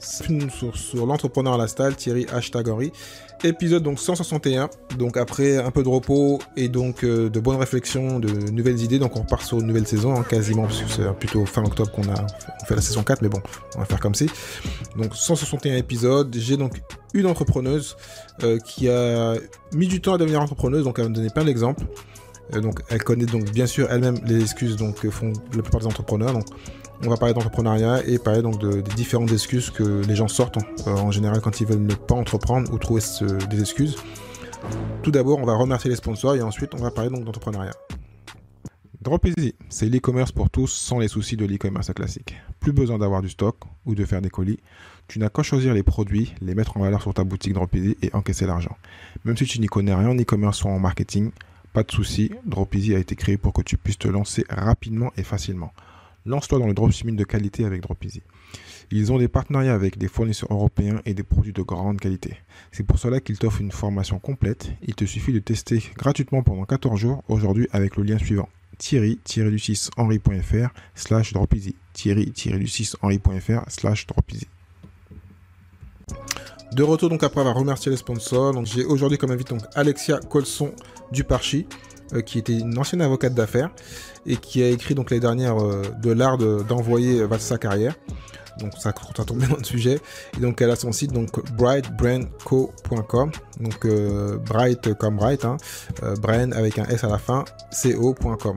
sur l'entrepreneur à la stalle, Thierry #Henry. Épisode donc 161. Donc après un peu de repos et donc de bonnes réflexions, de nouvelles idées. Donc on repart sur une nouvelle saison, quasiment, parce que c'est plutôt fin octobre qu'on fait la saison 4, mais bon, on va faire comme si. Donc 161 épisodes. J'ai donc une entrepreneuse qui a mis du temps à devenir entrepreneuse, donc elle va me donner plein d'exemples. Donc elle connaît donc bien sûr elle-même les excuses que font la plupart des entrepreneurs. Donc on va parler d'entrepreneuriat et parler donc des différentes excuses que les gens sortent en général quand ils veulent ne pas entreprendre ou trouver des excuses. Tout d'abord, on va remercier les sponsors et ensuite on va parler donc d'entrepreneuriat. Dropeasy, c'est l'e-commerce pour tous sans les soucis de l'e-commerce classique. Plus besoin d'avoir du stock ou de faire des colis. Tu n'as qu'à choisir les produits, les mettre en valeur sur ta boutique Dropeasy et encaisser l'argent. Même si tu n'y connais rien en e-commerce ou en marketing, pas de souci, Dropeasy a été créé pour que tu puisses te lancer rapidement et facilement. Lance-toi dans le dropshipping de qualité avec Dropeasy. Ils ont des partenariats avec des fournisseurs européens et des produits de grande qualité. C'est pour cela qu'ils t'offrent une formation complète. Il te suffit de tester gratuitement pendant 14 jours aujourd'hui avec le lien suivant: thierry-henry.fr/Dropeasy. thierry-henry.fr/Dropeasy. De retour donc après avoir remercié les sponsors. Donc j'ai aujourd'hui comme invité donc Alexia Colson du Parchi, qui était une ancienne avocate d'affaires et qui a écrit donc l'année dernière de l'art d'envoyer valser sa carrière. Donc ça tombe bien dans le sujet. Et donc elle a son site donc brightbrandco.com. Donc bright comme bright, brand avec un S à la fin, co.com.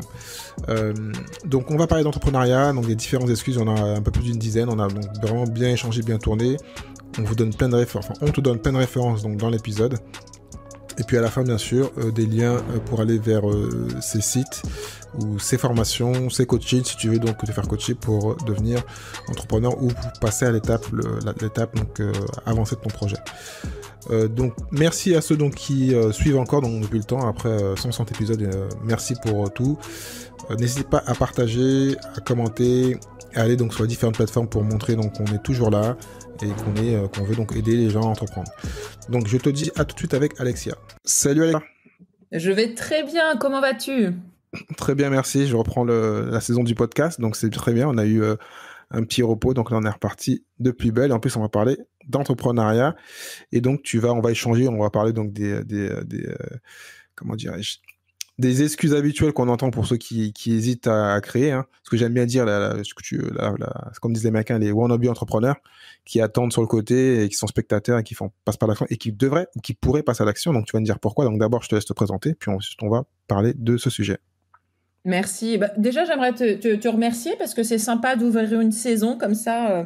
Donc on va parler d'entrepreneuriat, donc des différentes excuses. On a un peu plus d'une dizaine. On a donc vraiment bien échangé, bien tourné. On vous donne plein de références. On te donne plein de références donc dans l'épisode. Et puis à la fin, bien sûr, des liens pour aller vers ces sites ou ces formations, ces coachings, si tu veux donc te faire coacher pour devenir entrepreneur ou pour passer à l'étape donc avancer de ton projet. Donc merci à ceux donc qui suivent encore donc depuis le temps après 160 épisodes. Merci pour tout. N'hésitez pas à partager, à commenter, à aller donc sur les différentes plateformes pour montrer donc qu'on est toujours là et qu'on veut donc aider les gens à entreprendre. Donc je te dis à tout de suite avec Alexia. Salut Alexia. Je vais très bien, comment vas-tu ? Très bien, merci. Je reprends la saison du podcast, donc c'est très bien. On a eu un petit repos, donc là on est reparti de plus belle. En plus, on va parler d'entrepreneuriat et donc on va échanger, on va parler donc comment dirais-je, des excuses habituelles qu'on entend pour ceux qui hésitent à créer. Ce que j'aime bien dire, c'est comme disent les Américains, les wannabe entrepreneurs qui attendent sur le côté et qui sont spectateurs et qui passent par l'action et qui pourraient passer à l'action. Donc tu vas me dire pourquoi. Donc d'abord, je te laisse te présenter, puis ensuite on va parler de ce sujet. Merci. Déjà, j'aimerais te remercier parce que c'est sympa d'ouvrir une saison comme ça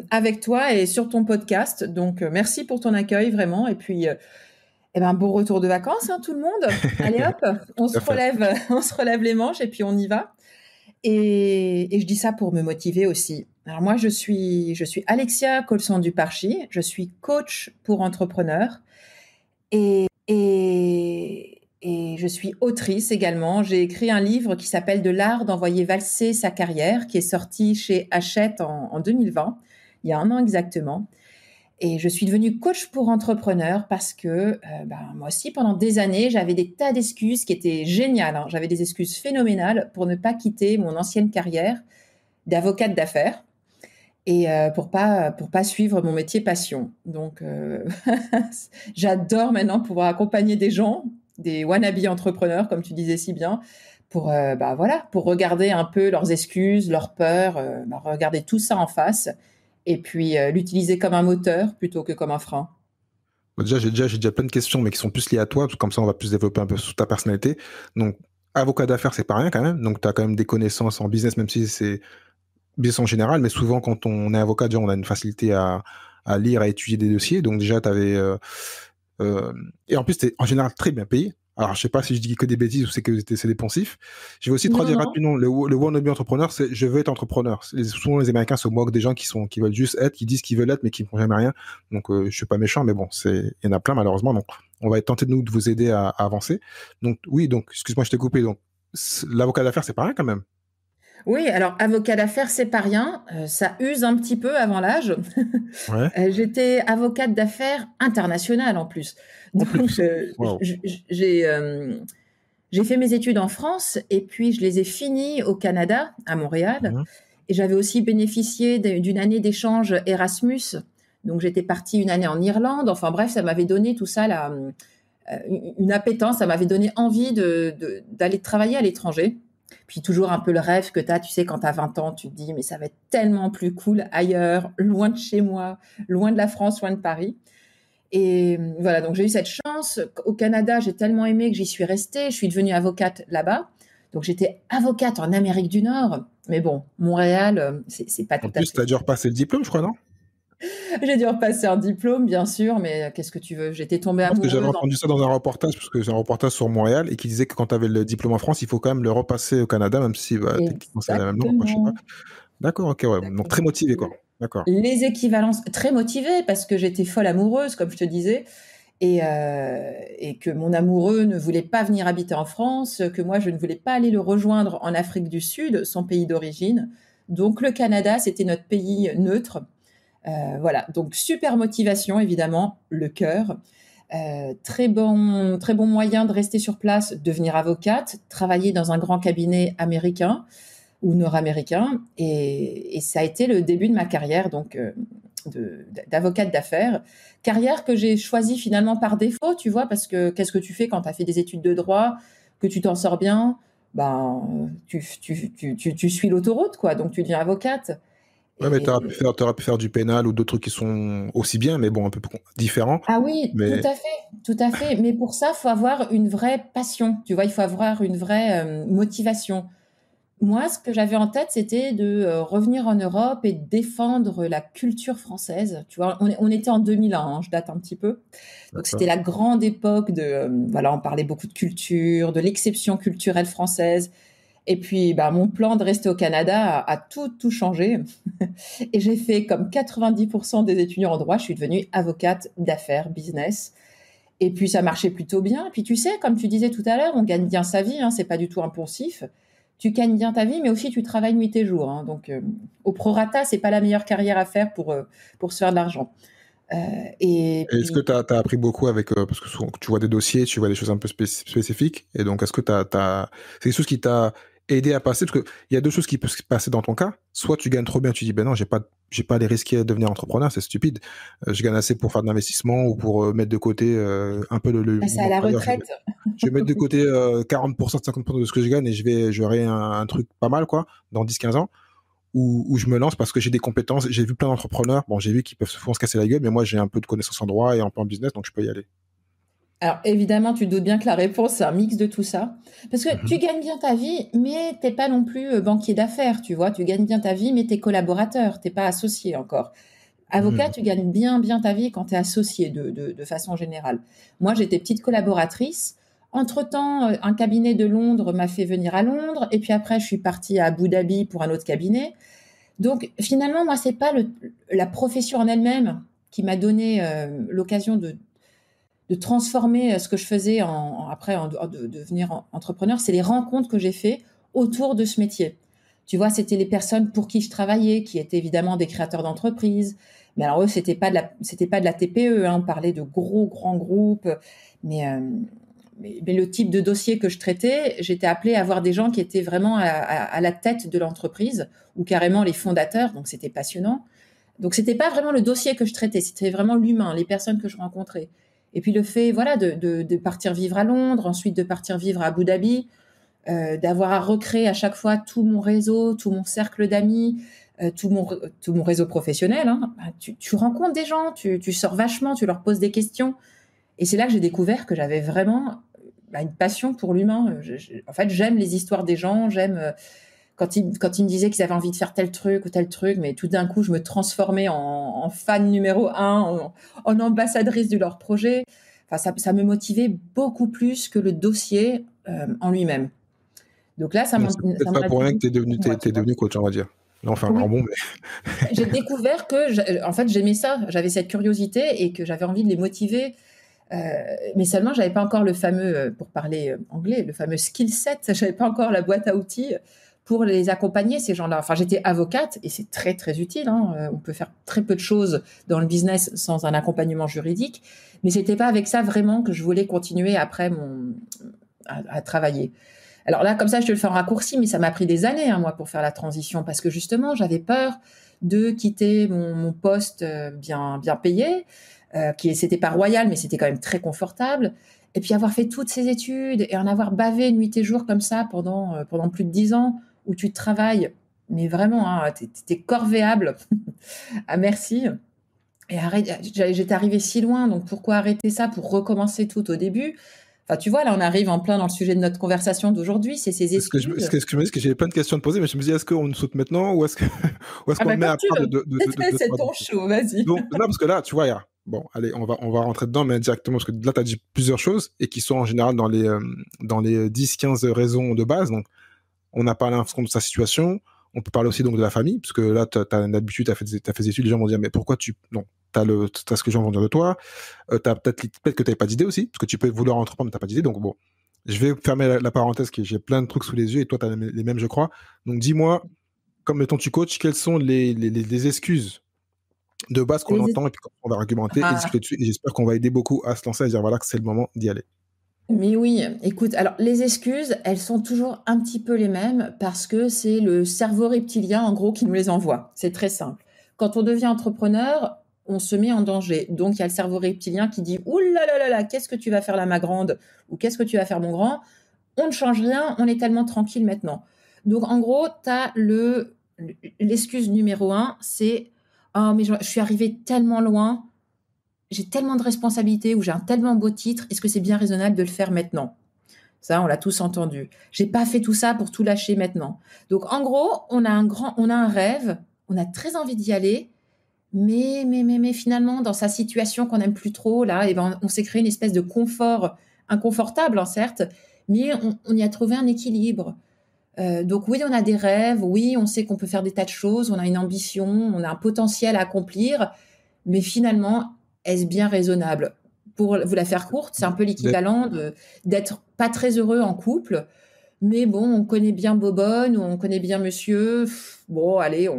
avec toi et sur ton podcast. Donc, merci pour ton accueil, vraiment. Et puis, bon retour de vacances, tout le monde. Allez hop, on se relève les manches et puis on y va. Et je dis ça pour me motiver aussi. Alors moi, je suis Alexia Colson du Parchi. Je suis coach pour entrepreneurs et je suis autrice également. J'ai écrit un livre qui s'appelle De l'art d'envoyer valser sa carrière, qui est sorti chez Hachette en 2020, il y a un an exactement. Et je suis devenue coach pour entrepreneurs parce que moi aussi, pendant des années, j'avais des tas d'excuses qui étaient géniales. J'avais des excuses phénoménales pour ne pas quitter mon ancienne carrière d'avocate d'affaires et pour pas suivre mon métier passion. Donc, j'adore maintenant pouvoir accompagner des gens, des wannabe entrepreneurs, comme tu disais si bien, pour regarder un peu leurs excuses, leurs peurs, regarder tout ça en face. Et puis l'utiliser comme un moteur plutôt que comme un frein. J'ai déjà plein de questions, mais qui sont plus liées à toi. Comme ça, on va plus développer un peu sur ta personnalité. Donc, avocat d'affaires, c'est pas rien quand même. Donc, tu as quand même des connaissances en business, même si c'est business en général. Mais souvent, quand on est avocat, déjà, on a une facilité à lire, à étudier des dossiers. Donc, déjà, tu avais... et en plus, tu es en général très bien payé. Alors, je sais pas si je dis que des bêtises ou c'est des poncifs. Je vais aussi traduire rapidement le wannabe entrepreneur, c'est je veux être entrepreneur. Souvent, les Américains se moquent des gens qui veulent juste être, qui disent qu'ils veulent être, mais qui ne font jamais rien. Donc, je suis pas méchant, mais bon, il y en a plein, malheureusement. Donc, on va tenter de vous aider à avancer. Donc, oui, excuse-moi, je t'ai coupé. Donc, l'avocat d'affaires, c'est pas rien quand même. Oui, alors avocat d'affaires, c'est pas rien. Ça use un petit peu avant l'âge. Ouais. J'étais avocate d'affaires internationale en plus. Donc, wow. J'ai fait mes études en France et puis je les ai finies au Canada, à Montréal. Et j'avais aussi bénéficié d'une année d'échange Erasmus. Donc, j'étais partie une année en Irlande. Enfin, bref, ça m'avait donné tout ça, une appétence. Ça m'avait donné envie d'aller travailler à l'étranger. Puis, toujours un peu le rêve que tu as, tu sais, quand tu as 20 ans, tu te dis, mais ça va être tellement plus cool ailleurs, loin de chez moi, loin de la France, loin de Paris. Et voilà, donc j'ai eu cette chance. Au Canada, j'ai tellement aimé que j'y suis restée. Je suis devenue avocate là-bas. Donc, j'étais avocate en Amérique du Nord. Mais bon, Montréal, c'est pas tout à fait. En plus, tu as dû repasser le diplôme, je crois, non? J'ai dû repasser un diplôme, bien sûr, mais qu'est-ce que tu veux? J'étais tombée amoureuse. Parce que j'avais entendu ça dans un reportage, parce que c'est un reportage sur Montréal, et qui disait que quand tu avais le diplôme en France, il faut quand même le repasser au Canada, même si techniquement c'est la même langue, je sais pas. D'accord, ok, ouais. Donc très motivé, quoi. D'accord. Les équivalences, très motivée, parce que j'étais folle amoureuse, comme je te disais, et que mon amoureux ne voulait pas venir habiter en France, que moi, je ne voulais pas aller le rejoindre en Afrique du Sud, son pays d'origine. Donc, le Canada, c'était notre pays neutre. Voilà, donc super motivation, évidemment, le cœur. Très bon moyen de rester sur place, devenir avocate, travailler dans un grand cabinet américain ou nord-américain. Et ça a été le début de ma carrière, donc d'avocate d'affaires. Carrière que j'ai choisie finalement par défaut, tu vois, parce que qu'est-ce que tu fais quand tu as fait des études de droit, que tu t'en sors bien? Ben, tu suis l'autoroute, quoi, donc tu deviens avocate. Ouais, mais t'aurais pu faire du pénal ou d'autres trucs qui sont aussi bien, mais bon, un peu différents. Ah oui, mais... tout à fait. Mais pour ça, il faut avoir une vraie passion, tu vois, il faut avoir une vraie motivation. Moi, ce que j'avais en tête, c'était de revenir en Europe et défendre la culture française. Tu vois, on était en 2001, hein, je date un petit peu. Donc, c'était la grande époque voilà, on parlait beaucoup de culture, de l'exception culturelle française. Et puis, bah, mon plan de rester au Canada a tout changé. Et j'ai fait comme 90% des étudiants en droit, je suis devenue avocate d'affaires, business. Et puis, ça marchait plutôt bien. Et puis, tu sais, comme tu disais tout à l'heure, on gagne bien sa vie, hein, c'est pas du tout impulsif. Tu gagnes bien ta vie, mais aussi tu travailles nuit et jour. Hein. Donc, au prorata, c'est pas la meilleure carrière à faire pour se faire de l'argent. Est-ce que tu as appris beaucoup avec parce que souvent, tu vois des dossiers, tu vois des choses un peu spécifiques, et donc est-ce que c'est quelque chose qui t'a aidé à passer, parce que il y a deux choses qui peuvent se passer dans ton cas. Soit tu gagnes trop bien, tu dis ben non, j'ai pas à les risquer à devenir entrepreneur, c'est stupide. Je gagne assez pour faire de l'investissement ou pour mettre de côté un peu c'est à la retraite. Je vais mettre de côté 40%, 50% de ce que je gagne et j'aurai un truc pas mal quoi dans 10-15 ans. Où je me lance parce que j'ai des compétences, j'ai vu plein d'entrepreneurs, bon j'ai vu qu'ils peuvent souvent se casser la gueule, mais moi j'ai un peu de connaissances en droit et un peu en business, donc je peux y aller. Alors évidemment, tu te doutes bien que la réponse, c'est un mix de tout ça. Parce que tu gagnes bien ta vie, mais t'es pas non plus banquier d'affaires, tu vois. Tu gagnes bien ta vie, mais t'es collaborateur, t'es pas associé encore. Avocat, tu gagnes bien ta vie quand t'es associé de façon générale. Moi, j'étais petite collaboratrice. Entre-temps, un cabinet de Londres m'a fait venir à Londres. Et puis après, je suis partie à Abu Dhabi pour un autre cabinet. Donc finalement, moi, c'est pas la profession en elle-même qui m'a donné l'occasion de transformer ce que je faisais de devenir entrepreneur. C'est les rencontres que j'ai fait autour de ce métier. Tu vois, c'était les personnes pour qui je travaillais, qui étaient évidemment des créateurs d'entreprises. Mais alors eux, c'était pas de la TPE, hein, on parlait de grands groupes. Mais le type de dossier que je traitais, j'étais appelée à voir des gens qui étaient vraiment à la tête de l'entreprise, ou carrément les fondateurs, donc c'était passionnant. Donc c'était pas vraiment le dossier que je traitais, c'était vraiment l'humain, les personnes que je rencontrais. Et puis le fait, voilà, de partir vivre à Londres, ensuite de partir vivre à Abu Dhabi, d'avoir à recréer à chaque fois tout mon réseau, tout mon cercle d'amis, tout mon réseau professionnel. Hein. Tu rencontres des gens, tu sors vachement, tu leur poses des questions. Et c'est là que j'ai découvert que j'avais vraiment une passion pour l'humain. En fait, j'aime les histoires des gens, j'aime quand ils me disaient qu'ils avaient envie de faire tel truc ou tel truc, mais tout d'un coup, je me transformais en fan numéro 1, en ambassadrice de leur projet. Enfin, ça me motivait beaucoup plus que le dossier en lui-même. Donc là, c'est pas pour rien que t'es devenu coach, on va dire. Là, on fait un grand bond, mais... J'ai découvert que, en fait, j'aimais ça. J'avais cette curiosité et que j'avais envie de les motiver. Mais seulement, j'avais pas encore le fameux, pour parler anglais, le fameux skill set. J'avais pas encore la boîte à outils pour les accompagner, ces gens-là. Enfin, j'étais avocate et c'est très, très utile. Hein. On peut faire très peu de choses dans le business sans un accompagnement juridique. Mais c'était pas avec ça vraiment que je voulais continuer après à travailler. Alors là, comme ça, je te le fais en raccourci, mais ça m'a pris des années, moi, pour faire la transition, parce que justement, j'avais peur de quitter mon poste bien payé, c'était pas royal, mais c'était quand même très confortable. Et puis avoir fait toutes ces études et en avoir bavé nuit et jour comme ça pendant plus de 10 ans, où tu travailles, mais vraiment, t'es corvéable. Ah, merci. Et j'étais arrivée si loin, donc pourquoi arrêter ça pour recommencer tout au début? Enfin, tu vois, là, on arrive en plein dans le sujet de notre conversation d'aujourd'hui, c'est ces excuses. Ce que je me dis, que j'avais plein de questions à te poser, mais je me dis, est-ce qu'on saute maintenant ou est-ce qu'on met à part c'est ton show, vas-y. Donc, non, parce que là, tu vois, bon, allez, on va rentrer dedans, mais directement, parce que là, tu as dit plusieurs choses et qui sont en général dans les 10-15 raisons de base. Donc, on a parlé un peu de sa situation. On peut parler aussi donc de la famille, parce que là, tu as une habitude, tu as fait des études, les gens vont dire, mais pourquoi non, t'as ce que les gens vont dire de toi. T'as peut-être que t'avais pas d'idée aussi, parce que tu peux vouloir entreprendre, mais t'as pas d'idée. Donc bon, je vais fermer la parenthèse, j'ai plein de trucs sous les yeux, et toi, t'as les mêmes, je crois. Donc dis-moi, comme mettons tu coach, quelles sont les excuses de base qu'on entend, et puis on va argumenter et discuter dessus, et j'espère qu'on va aider beaucoup à se lancer, à dire voilà que c'est le moment d'y aller. Mais oui, écoute, alors les excuses, elles sont toujours un petit peu les mêmes parce que c'est le cerveau reptilien, en gros, qui nous les envoie. C'est très simple. Quand on devient entrepreneur, on se met en danger. Donc, il y a le cerveau reptilien qui dit « Ouh là là là là, qu'est-ce que tu vas faire là, ma grande ?» ou « Qu'est-ce que tu vas faire, mon grand ?» On ne change rien, on est tellement tranquille maintenant. Donc, en gros, tu as l'excuse numéro 1, c'est « Oh, mais je suis arrivée tellement loin. » J'ai tellement de responsabilités ou j'ai un tellement beau titre, est-ce que c'est bien raisonnable de le faire maintenant? Ça, on l'a tous entendu. J'ai pas fait tout ça pour tout lâcher maintenant. Donc, en gros, on a un rêve, on a très envie d'y aller, mais finalement, dans sa situation qu'on n'aime plus trop, là, on s'est créé une espèce de confort inconfortable, certes, mais on y a trouvé un équilibre. Donc oui, on a des rêves, oui, on sait qu'on peut faire des tas de choses, on a une ambition, on a un potentiel à accomplir, mais finalement, est-ce bien raisonnable? Pour vous la faire courte, c'est un peu l'équivalent d'être pas très heureux en couple, mais bon, on connaît bien Bobonne ou on connaît bien monsieur. Bon, allez,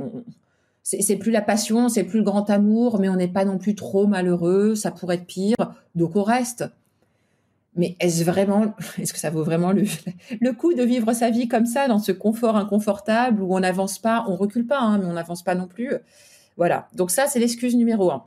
c'est plus la passion, c'est plus le grand amour, mais on n'est pas non plus trop malheureux, ça pourrait être pire, donc on reste. Mais est-ce que ça vaut vraiment le coup de vivre sa vie comme ça, dans ce confort inconfortable où on n'avance pas, on recule pas, mais on n'avance pas non plus? Voilà. Donc ça, c'est l'excuse numéro 1.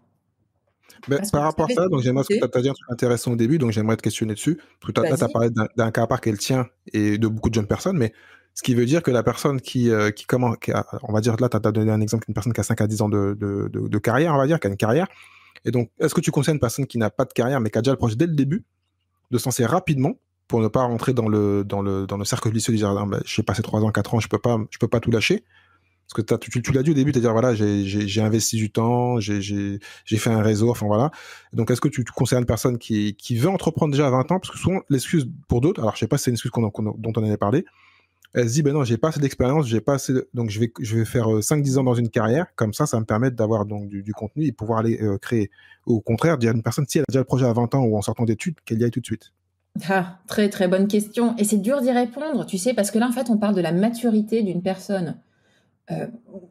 Mais par rapport à ça, donc j'aimerais ce que tu as dit un truc intéressant au début, donc j'aimerais te questionner dessus. Parce que là, tu as parlé d'un cas à part qui est le tien et de beaucoup de jeunes personnes, mais ce qui veut dire que la personne on va dire, là, tu as donné un exemple d'une personne qui a 5 à 10 ans de carrière, on va dire, qui a une carrière. Et donc, est-ce que tu conseilles une personne qui n'a pas de carrière, mais qui a déjà le projet dès le début, de se lancer rapidement pour ne pas rentrer dans le cercle vicieux de dire, j'ai passé 3 ans, 4 ans, je peux pas tout lâcher? Parce que tu l'as dit au début, c'est-à-dire voilà, j'ai investi du temps, j'ai fait un réseau, enfin voilà. Donc est-ce que tu conseilles à une personne qui veut entreprendre déjà à 20 ans, parce que souvent l'excuse pour d'autres, alors je sais pas si c'est une excuse dont on avait parlé, elle se dit ben non, j'ai pas assez d'expérience, donc je vais faire 5-10 ans dans une carrière, comme ça me permet d'avoir donc du contenu et pouvoir aller créer. Au contraire, dire à une personne si elle a déjà le projet à 20 ans ou en sortant d'études, qu'elle y aille tout de suite. Ah, très très bonne question. Et c'est dur d'y répondre, tu sais, parce que là en fait on parle de la maturité d'une personne.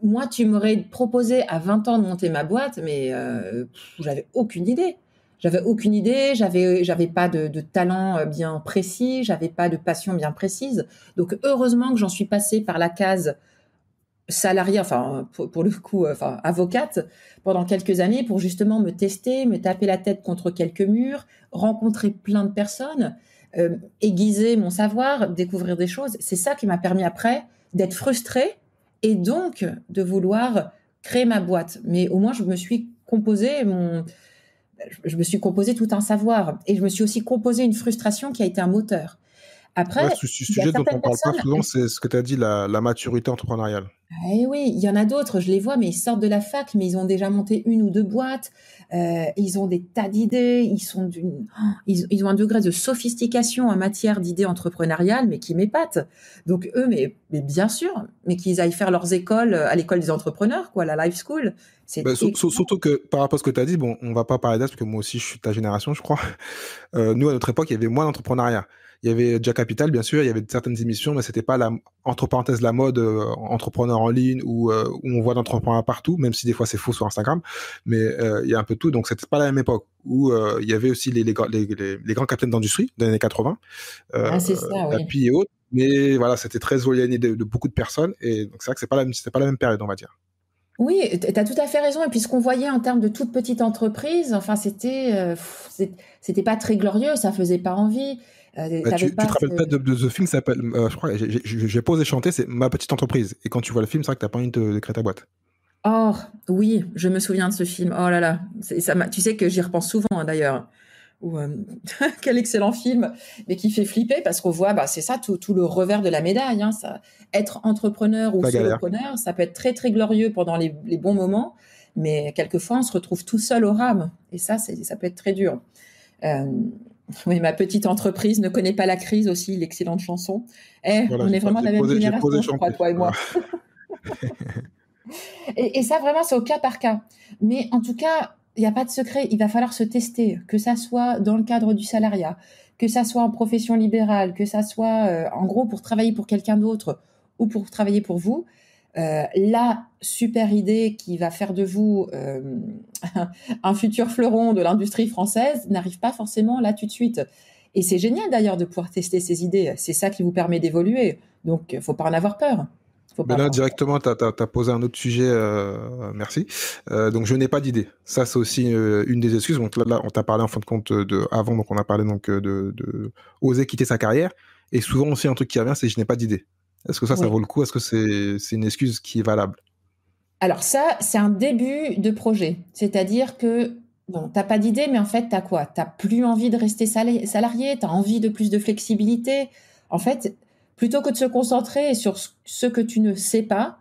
Moi, tu m'aurais proposé à 20 ans de monter ma boîte, mais j'avais aucune idée. J'avais pas de talent bien précis, j'avais pas de passion bien précise. Donc, heureusement que j'en suis passée par la case salariée, enfin, pour le coup, avocate, pendant quelques années pour justement me tester, me taper la tête contre quelques murs, rencontrer plein de personnes, aiguiser mon savoir, découvrir des choses. C'est ça qui m'a permis après d'être frustrée et donc de vouloir créer ma boîte. Mais au moins, je me suis composé tout un savoir et je me suis aussi composé une frustration qui a été un moteur. Après, ce sujet dont on parle pas souvent, c'est ce que tu as dit, la maturité entrepreneuriale. Eh oui, il y en a d'autres, je les vois, mais ils sortent de la fac, mais ils ont déjà monté 1 ou 2 boîtes, ils ont des tas d'idées, ils ont un degré de sophistication en matière d'idées entrepreneuriales, mais qui m'épate. Donc eux, mais bien sûr, mais qu'ils aillent faire leurs écoles à l'école des entrepreneurs, quoi, la Life School. Surtout que par rapport à ce que tu as dit, bon, on va pas parler d'âge, parce que moi aussi je suis de ta génération, je crois. Nous, à notre époque, il y avait moins d'entrepreneuriat. Il y avait déjà Capital, bien sûr, il y avait certaines émissions, mais c'était pas entre parenthèses la mode entrepreneur en ligne où on voit d'entrepreneurs partout, même si des fois c'est faux sur Instagram, mais il y a un peu de tout. Donc c'était pas la même époque où il y avait aussi les grands capitaines d'industrie des années 80, c'est ça, oui. Tapi et autres. Mais voilà, c'était très éloigné de beaucoup de personnes. Et donc, c'est vrai que c'était pas la même période, on va dire. Oui, tu as tout à fait raison. Et puis, ce qu'on voyait en termes de toute petite entreprise, enfin, c'était pas très glorieux, ça faisait pas envie. Tu te rappelles pas de The Film s'appelle, je crois, j'ai posé chanter, c'est Ma Petite Entreprise. Et quand tu vois le film, c'est vrai que t'as pas envie de créer ta boîte. Oh, oui, je me souviens de ce film. Oh là là, tu sais que j'y repense souvent, hein, d'ailleurs. Quel excellent film, mais qui fait flipper parce qu'on voit, c'est ça, tout le revers de la médaille. Hein, ça, être entrepreneur ou solopreneur, ça peut être très très glorieux pendant les bons moments, mais quelquefois on se retrouve tout seul au rame, et ça peut être très dur. Oui, Ma Petite Entreprise ne connaît pas la crise aussi, l'excellente chanson. Voilà, on est vraiment de la même génération, je crois, toi et moi. et ça, vraiment, c'est au cas par cas. Mais en tout cas, il n'y a pas de secret, il va falloir se tester, que ça soit dans le cadre du salariat, que ça soit en profession libérale, que ça soit en gros pour travailler pour quelqu'un d'autre ou pour travailler pour vous. La super idée qui va faire de vous un futur fleuron de l'industrie française n'arrive pas forcément là tout de suite. Et c'est génial d'ailleurs de pouvoir tester ces idées. C'est ça qui vous permet d'évoluer. Donc, il ne faut pas en avoir peur. Là, directement, tu as posé un autre sujet, merci. Donc, je n'ai pas d'idée. Ça, c'est aussi une des excuses. Donc là, on t'a parlé en fin de compte avant, donc on a parlé donc de oser quitter sa carrière. Et souvent aussi, un truc qui revient, c'est je n'ai pas d'idée. Est-ce que ça vaut le coup? Est-ce que c'est une excuse qui est valable? Alors ça, c'est un début de projet. C'est-à-dire que, bon, t'as pas d'idée, mais en fait, t'as quoi? T'as plus envie de rester salarié, t'as envie de plus de flexibilité. En fait, plutôt que de se concentrer sur ce que tu ne sais pas,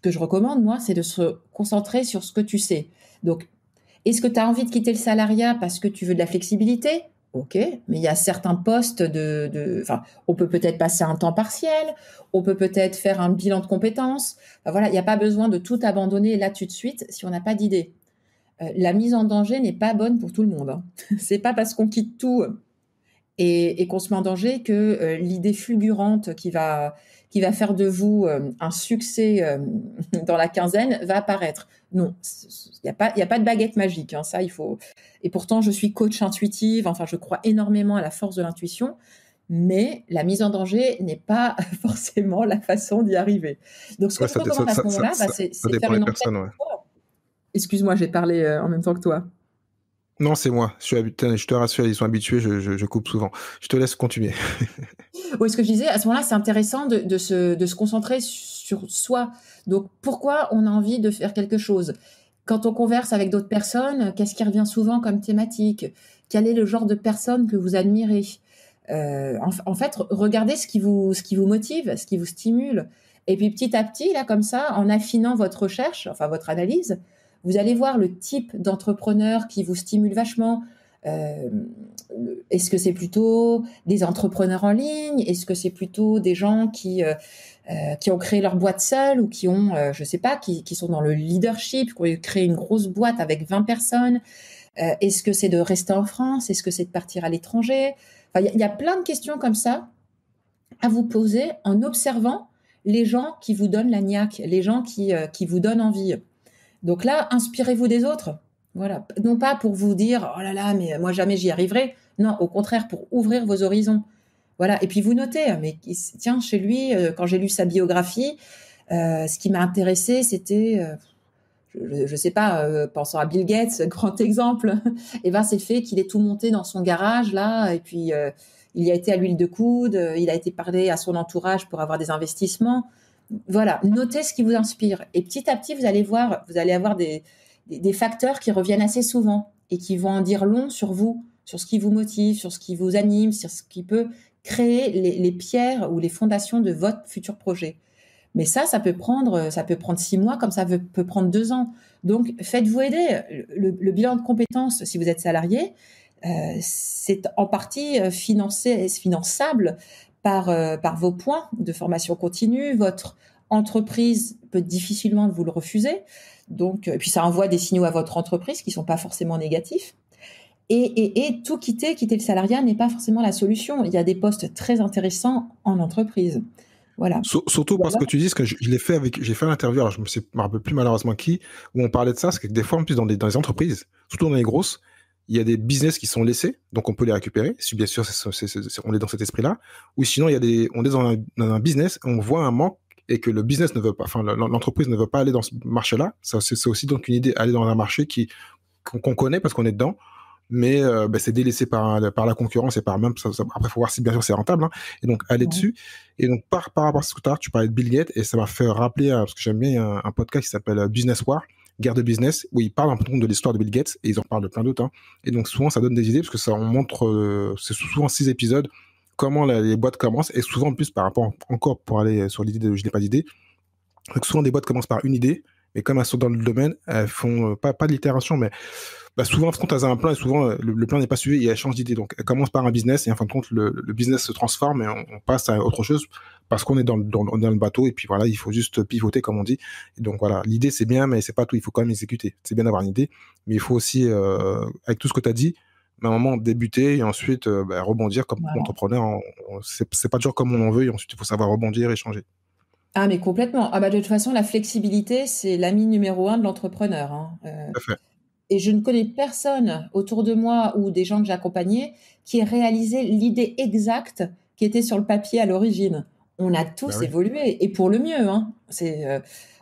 que je recommande, moi, c'est de se concentrer sur ce que tu sais. Donc, est-ce que tu as envie de quitter le salariat parce que tu veux de la flexibilité? Ok, mais il y a certains postes on peut peut-être passer un temps partiel, on peut peut-être faire un bilan de compétences. Voilà, il n'y a pas besoin de tout abandonner là tout de suite si on n'a pas d'idée. La mise en danger n'est pas bonne pour tout le monde. Hein. C'est pas parce qu'on quitte tout et qu'on se met en danger que l'idée fulgurante qui va faire de vous un succès dans la quinzaine va apparaître. Non, il n'y a pas de baguette magique. Hein, ça, il faut. Et pourtant, je suis coach intuitive. Enfin, je crois énormément à la force de l'intuition. Mais la mise en danger n'est pas forcément la façon d'y arriver. Donc, ce que je recommande à ce moment-là, c'est faire une enquête. Excuse-moi, j'ai parlé en même temps que toi. Non, c'est moi. Je te rassure, ils sont habitués, je coupe souvent. Je te laisse continuer. Oui, ce que je disais, à ce moment-là, c'est intéressant de se concentrer sur soi. Donc, pourquoi on a envie de faire quelque chose? Quand on converse avec d'autres personnes, qu'est-ce qui revient souvent comme thématique? Quel est le genre de personne que vous admirez? En fait, regardez ce qui vous motive, ce qui vous stimule. Et puis, petit à petit, là, comme ça, en affinant votre recherche, enfin votre analyse, vous allez voir le type d'entrepreneur qui vous stimule vachement. Est-ce que c'est plutôt des entrepreneurs en ligne? Est-ce que c'est plutôt des gens qui ont créé leur boîte seuls ou qui ont, je sais pas, qui sont dans le leadership, qui ont créé une grosse boîte avec 20 personnes? Est-ce que c'est de rester en France? Est-ce que c'est de partir à l'étranger? Enfin, il y a plein de questions comme ça à vous poser en observant les gens qui vous donnent la niaque, les gens qui vous donnent envie. Donc là, inspirez-vous des autres. Voilà. Non pas pour vous dire « Oh là là, mais moi jamais j'y arriverai ». Non, au contraire, pour ouvrir vos horizons. Voilà. Et puis vous notez, mais tiens, chez lui, quand j'ai lu sa biographie, ce qui m'a intéressé, c'était, je sais pas, pensant à Bill Gates, grand exemple, et ben c'est le fait qu'il ait tout monté dans son garage là, et puis il y a été à l'huile de coude, il a été parlé à son entourage pour avoir des investissements. Voilà, notez ce qui vous inspire. Et petit à petit, vous allez avoir des facteurs qui reviennent assez souvent et qui vont en dire long sur vous, sur ce qui vous motive, sur ce qui vous anime, sur ce qui peut créer les pierres ou les fondations de votre futur projet. Mais ça peut prendre 6 mois, comme ça peut prendre 2 ans. Donc, faites-vous aider. Le bilan de compétences, si vous êtes salarié, c'est en partie finançable par vos points de formation continue. Votre entreprise peut difficilement vous le refuser. Donc, puis ça envoie des signaux à votre entreprise qui sont pas forcément négatifs. Et tout quitter le salariat n'est pas forcément la solution. Il y a des postes très intéressants en entreprise. Voilà. Surtout parce que tu dis que j'ai fait l'interview, alors je me rappelle plus malheureusement qui, où on parlait de ça, c'est que des fois en plus dans les entreprises, surtout dans les grosses, il y a des business qui sont laissés, donc on peut les récupérer, si bien sûr on est dans cet esprit-là, ou sinon on est dans un business, on voit un manque et que le business ne veut pas, enfin l'entreprise ne veut pas aller dans ce marché-là. Ça, c'est aussi donc une idée, aller dans un marché qu'on connaît parce qu'on est dedans, mais c'est délaissé par la concurrence et par même après faut voir si bien sûr c'est rentable, hein, et donc aller dessus. Et donc par rapport à ce que tu parlais de Bill Gates, et ça m'a fait rappeler, parce que j'aime bien, il y a un podcast qui s'appelle Business War, guerre de business, où ils parlent un peu de l'histoire de Bill Gates, et ils en parlent de plein d'autres, hein. Et donc souvent ça donne des idées parce que on montre, c'est souvent 6 épisodes, comment les boîtes commencent, et souvent en plus par rapport encore pour aller sur l'idée de je n'ai pas d'idée, donc souvent des boîtes commencent par une idée, mais comme elles sont dans le domaine, elles font pas de l'itération, mais souvent, en fin de compte, elles ont un plan et souvent, le plan n'est pas suivi et elles changent d'idée. Donc, elles commencent par un business et en fin de compte, le business se transforme et on passe à autre chose parce qu'on est dans le bateau et puis voilà, il faut juste pivoter, comme on dit. Et donc voilà, l'idée, c'est bien, mais c'est pas tout. Il faut quand même exécuter. C'est bien d'avoir une idée, mais il faut aussi, avec tout ce que tu as dit, à un moment, débuter et ensuite rebondir comme entrepreneur. C'est pas toujours comme on en veut et ensuite, il faut savoir rebondir et changer. Ah, mais complètement. Ah, de toute façon, la flexibilité, c'est l'ami numéro 1 de l'entrepreneur, hein. Tout à fait. Et je ne connais personne autour de moi ou des gens que j'accompagnais qui ait réalisé l'idée exacte qui était sur le papier à l'origine. On a tous évolué, et pour le mieux, hein.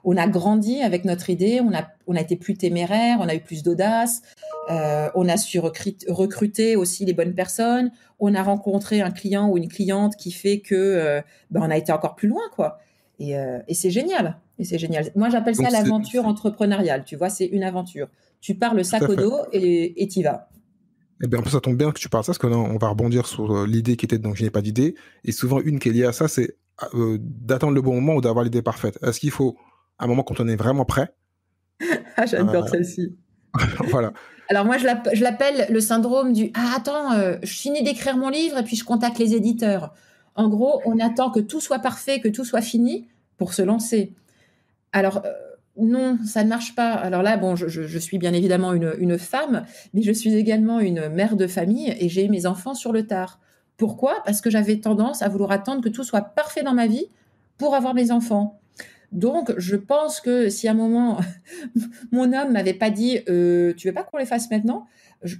On a grandi avec notre idée, on a été plus téméraire, on a eu plus d'audace, on a su recruter aussi les bonnes personnes, on a rencontré un client ou une cliente qui fait que on a été encore plus loin, quoi. Et c'est génial. Et c'est génial. Moi, j'appelle ça l'aventure entrepreneuriale. Tu vois, c'est une aventure. Tu pars le sac au dos et t'y vas. Eh bien, en plus, ça tombe bien que tu parles de ça, parce que là, on va rebondir sur l'idée qui était donc je n'ai pas d'idée. Et souvent, une qui est liée à ça, c'est d'attendre le bon moment ou d'avoir l'idée parfaite. Est-ce qu'il faut, à un moment, quand on est vraiment prêt? Ah, j'adore celle-ci. Voilà. Alors moi, je l'appelle le syndrome du « Ah, attends, je finis d'écrire mon livre et puis je contacte les éditeurs ». En gros, on attend que tout soit parfait, que tout soit fini pour se lancer. Alors, non, ça ne marche pas. Alors là, bon, je suis bien évidemment une femme, mais je suis également une mère de famille et j'ai eu mes enfants sur le tard. Pourquoi ? Parce que j'avais tendance à vouloir attendre que tout soit parfait dans ma vie pour avoir mes enfants. Donc, je pense que si à un moment, mon homme m'avait pas dit « Tu veux pas qu'on les fasse maintenant ?»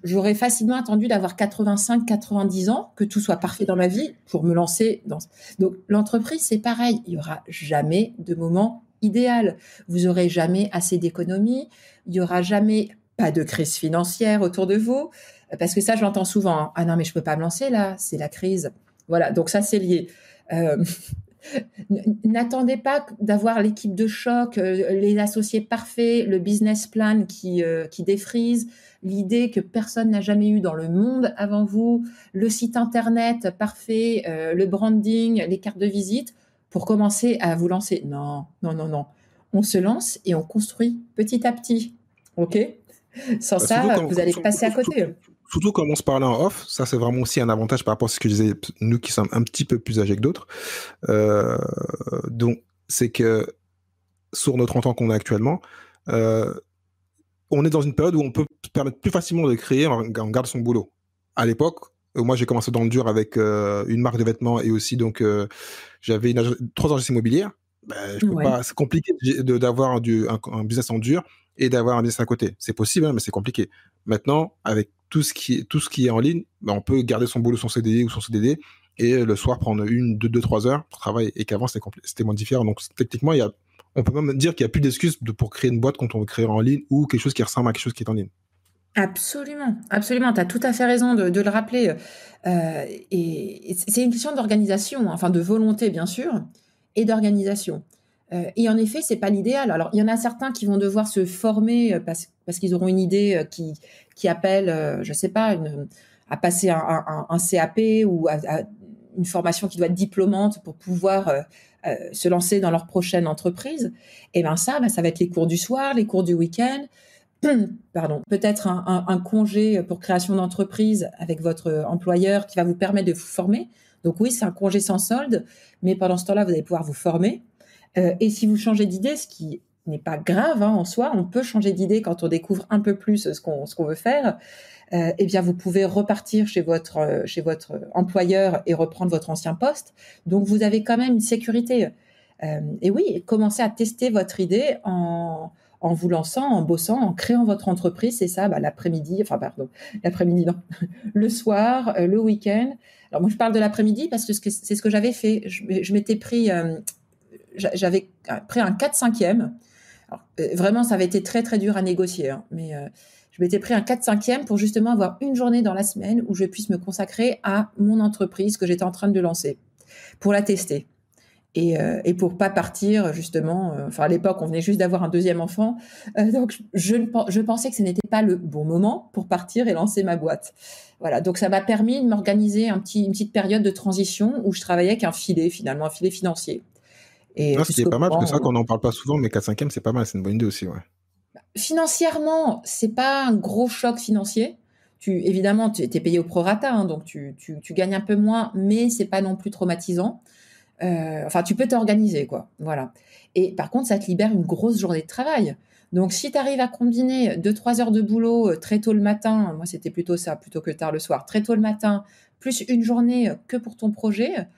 J'aurais facilement attendu d'avoir 85, 90 ans, que tout soit parfait dans ma vie pour me lancer dans... Donc, l'entreprise, c'est pareil. Il y aura jamais de moment idéal. Vous aurez jamais assez d'économies. Il y aura jamais pas de crise financière autour de vous. Parce que ça, je l'entends souvent, hein. Ah non, mais je peux pas me lancer là, c'est la crise. Voilà, donc ça, c'est lié. N'attendez pas d'avoir l'équipe de choc, les associés parfaits, le business plan qui défrise, l'idée que personne n'a jamais eu dans le monde avant vous, le site internet parfait, le branding, les cartes de visite, pour commencer à vous lancer. Non. On se lance et on construit petit à petit. OK ? Sans ça, vous allez passer à côté. Surtout comme on se parlait en off, ça c'est vraiment aussi un avantage par rapport à ce que je disais, nous qui sommes un petit peu plus âgés que d'autres. Donc, c'est que sur nos 30 ans qu'on a actuellement, on est dans une période où on peut se permettre plus facilement de créer en garde son boulot. À l'époque, moi j'ai commencé dans le dur avec une marque de vêtements et aussi donc j'avais 3 agences immobilières. Je peux pas, c'est compliqué d'avoir un business en dur et d'avoir un business à côté. C'est possible, hein, mais c'est compliqué. Maintenant, avec tout ce qui est en ligne, on peut garder son boulot, son CDI ou son CDD et le soir prendre 1, 2, 3 heures pour travailler, et qu'avant c'était moins différent. Donc techniquement, on peut même dire qu'il n'y a plus d'excuses pour créer une boîte quand on veut créer en ligne ou quelque chose qui ressemble à quelque chose qui est en ligne. Absolument. Tu as tout à fait raison de le rappeler. Et c'est une question d'organisation, enfin de volonté bien sûr, et d'organisation. Et en effet, c'est pas l'idéal. Alors, il y en a certains qui vont devoir se former parce qu'ils auront une idée qui appelle, je sais pas, à passer un CAP ou à une formation qui doit être diplômante pour pouvoir se lancer dans leur prochaine entreprise. Et ça va être les cours du soir, les cours du week-end. Pardon, peut-être un congé pour création d'entreprise avec votre employeur qui va vous permettre de vous former. Donc oui, c'est un congé sans solde, mais pendant ce temps-là, vous allez pouvoir vous former. Et si vous changez d'idée, ce qui n'est pas grave en soi, on peut changer d'idée quand on découvre un peu plus ce qu'on veut faire. Eh bien, vous pouvez repartir chez votre employeur et reprendre votre ancien poste. Donc, vous avez quand même une sécurité. Et oui, commencez à tester votre idée en en vous lançant, en bossant, en créant votre entreprise. C'est ça, l'après-midi, non, le soir, le week-end. Alors moi, je parle de l'après-midi parce que c'est ce que j'avais fait. Je m'étais pris, j'avais pris un 4/5e. Alors, vraiment, ça avait été très, très dur à négocier, hein, mais je m'étais pris un 4/5e pour justement avoir une journée dans la semaine où je puisse me consacrer à mon entreprise que j'étais en train de lancer, pour la tester. Et pour pas partir justement, à l'époque on venait juste d'avoir un deuxième enfant, donc je pensais que ce n'était pas le bon moment pour partir et lancer ma boîte. Voilà, donc ça m'a permis de m'organiser une petite période de transition où je travaillais avec un filet financier. Et ce qui est pas mal, parce que c'est vrai qu'on n'en parle pas souvent, mais 4/5e, c'est pas mal, c'est une bonne idée aussi, ouais. Financièrement, c'est pas un gros choc financier. Évidemment, tu es payé au prorata, hein, donc tu gagnes un peu moins, mais c'est pas non plus traumatisant. Tu peux t'organiser, quoi. Voilà. Et par contre, ça te libère une grosse journée de travail. Donc, si tu arrives à combiner 2-3 heures de boulot très tôt le matin, moi, c'était plutôt ça, plutôt que tard le soir, très tôt le matin, plus une journée que pour ton projet,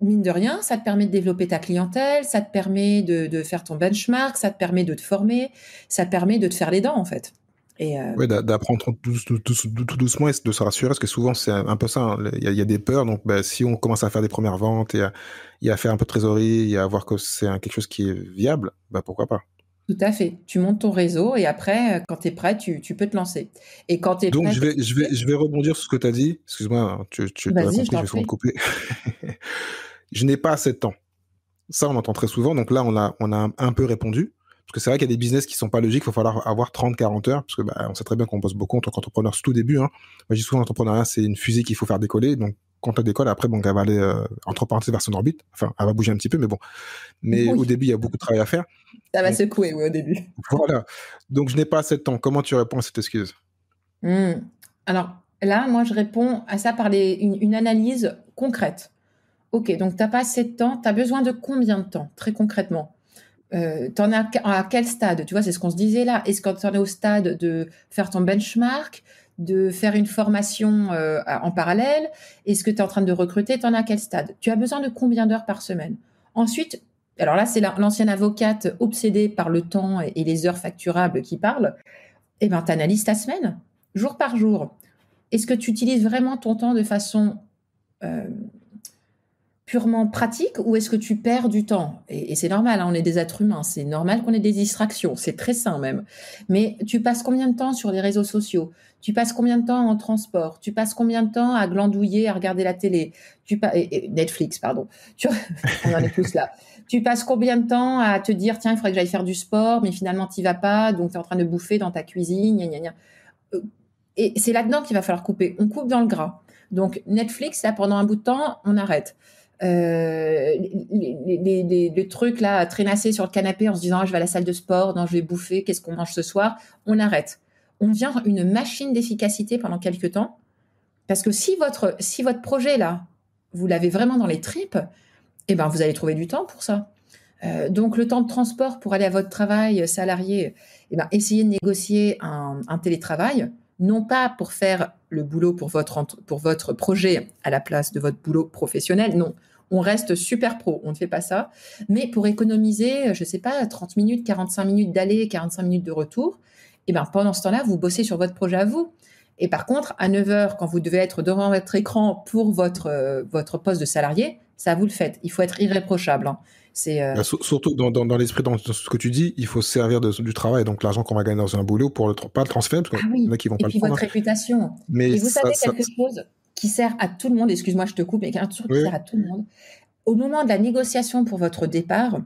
mine de rien, ça te permet de développer ta clientèle, ça te permet de faire ton benchmark, ça te permet de te former, ça te permet de te faire les dents, en fait. Ouais, d'apprendre tout doucement et de se rassurer, parce que souvent c'est un peu ça, hein. Il y a des peurs, donc si on commence à faire des premières ventes et à faire un peu de trésorerie et à voir que c'est quelque chose qui est viable, pourquoi pas. Tout à fait. Tu montes ton réseau et après, quand tu es prêt, tu peux te lancer. Et quand tu es Donc prêt, je vais rebondir sur ce que tu as dit. Excuse-moi, tu l'aurais vas-y, compris, je t'en je vais souvent prie. te couper. Je n'ai pas assez de temps. Ça, on entend très souvent. Donc là, on a un peu répondu. Parce que c'est vrai qu'il y a des business qui sont pas logiques. Il va falloir avoir 30-40 heures. Parce que on sait très bien qu'on bosse beaucoup en tant qu'entrepreneur, c'est tout début. Hein. Moi, je dis souvent, l'entrepreneuriat, c'est une fusée qu'il faut faire décoller. Donc, quand elle décolle, après, elle va aller, entre parenthèses, vers son orbite. Enfin, elle va bouger un petit peu, mais bon. Mais au Oui, début, il y a beaucoup de travail à faire. ça va Donc, secouer, oui, au début. voilà. Donc, je n'ai pas assez de temps. Comment tu réponds à cette excuse? Alors là, moi, je réponds à ça par une analyse concrète. Ok, donc tu n'as pas assez de temps. Tu as besoin de combien de temps, très concrètement? Tu en as à quel stade? Tu vois, c'est ce qu'on se disait là. Est-ce que tu en es au stade de faire ton benchmark, de faire une formation en parallèle? Est-ce que tu es en train de recruter? Tu en as à quel stade? Tu as besoin de combien d'heures par semaine? Ensuite, alors là, c'est l'ancienne avocate obsédée par le temps et les heures facturables qui parle. Eh bien, tu analyses ta semaine, jour par jour. Est-ce que tu utilises vraiment ton temps de façon purement pratique ou est-ce que tu perds du temps? Et c'est normal, hein, on est des êtres humains, c'est normal qu'on ait des distractions, c'est très sain même. Mais tu passes combien de temps sur les réseaux sociaux? Tu passes combien de temps en transport? Tu passes combien de temps à glandouiller, à regarder la télé? Netflix, pardon. On en est tous là. Tu passes combien de temps à te dire, tiens, il faudrait que j'aille faire du sport, mais finalement, tu n'y vas pas, donc tu es en train de bouffer dans ta cuisine, gna, gna, gna. Et c'est là-dedans qu'il va falloir couper. On coupe dans le gras. Donc Netflix, là, pendant un bout de temps, on arrête. Les trucs là, traînasser sur le canapé en se disant je vais à la salle de sport, non, je vais bouffer, qu'est-ce qu'on mange ce soir? On arrête. On devient une machine d'efficacité pendant quelques temps. Parce que si votre projet là, vous l'avez vraiment dans les tripes, eh ben, vous allez trouver du temps pour ça. Donc le temps de transport pour aller à votre travail salarié, eh ben, essayez de négocier un télétravail, non pas pour faire le boulot pour votre projet à la place de votre boulot professionnel, non. On reste super pro, on ne fait pas ça, mais pour économiser, je sais pas, 30 minutes, 45 minutes d'aller, 45 minutes de retour, eh ben, pendant ce temps-là, vous bossez sur votre projet à vous. Et par contre, à 9 heures, quand vous devez être devant votre écran pour votre poste de salarié, ça vous le faites. Il faut être irréprochable, hein. Surtout dans l'esprit, dans ce que tu dis, il faut se servir du travail, donc l'argent qu'on va gagner dans un boulot pour pas le transférer, parce qu'il y en a qui vont et pas puis le prendre. votre réputation. Mais Et vous savez quelque chose qui sert à tout le monde, excuse-moi, je te coupe, mais un truc qui sert à tout le monde. Au moment de la négociation pour votre départ,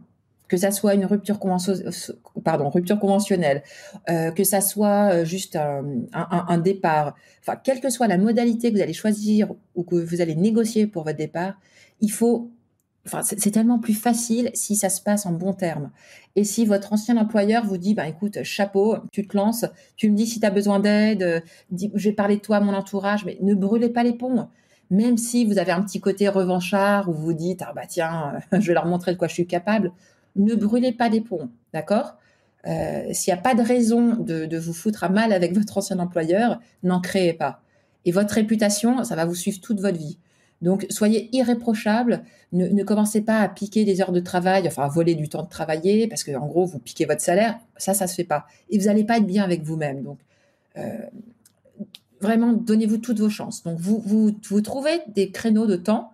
que ça soit une rupture conventionnelle, que ça soit juste un départ, enfin, quelle que soit la modalité que vous allez choisir ou que vous allez négocier pour votre départ, c'est tellement plus facile si ça se passe en bons termes. Et si votre ancien employeur vous dit, écoute, chapeau, tu te lances, tu me dis si tu as besoin d'aide, je vais parler de toi à mon entourage, mais ne brûlez pas les ponts. Même si vous avez un petit côté revanchard où vous dites, tiens, je vais leur montrer de quoi je suis capable, ne brûlez pas les ponts, d'accord? S'il n'y a pas de raison de vous foutre à mal avec votre ancien employeur, n'en créez pas. Et votre réputation, ça va vous suivre toute votre vie. Donc, soyez irréprochables. Ne commencez pas à piquer des heures de travail, enfin à voler du temps de travailler, parce qu'en gros, vous piquez votre salaire. Ça se fait pas. Et vous n'allez pas être bien avec vous-même. Donc, vraiment, donnez-vous toutes vos chances. Donc, vous trouvez des créneaux de temps,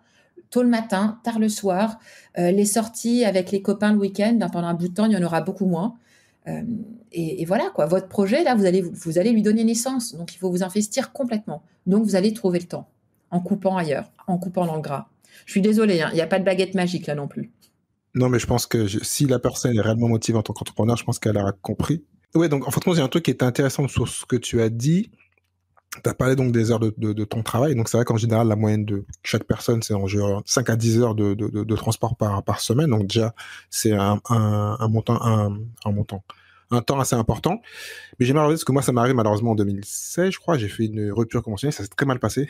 tôt le matin, tard le soir. Les sorties avec les copains le week-end, pendant un bout de temps, il y en aura beaucoup moins. Et voilà, quoi. Votre projet, là, vous allez lui donner naissance. Donc, il faut vous investir complètement. Donc, vous allez trouver le temps en coupant ailleurs, en coupant dans le gras. Je suis désolée, il n'y a pas de baguette magique là non plus. Non, mais je pense que si la personne est réellement motivée en tant qu'entrepreneur, je pense qu'elle aura compris. Ouais, donc en fait, moi, j'ai un truc qui était intéressant sur ce que tu as dit. Tu as parlé donc des heures de ton travail. Donc, c'est vrai qu'en général, la moyenne de chaque personne, c'est environ 5 à 10 heures de transport par semaine. Donc, déjà, c'est un temps assez important. Mais j'aimerais revenir parce que moi, ça m'arrive malheureusement en 2016, je crois. J'ai fait une rupture conventionnelle. Ça s'est très mal passé.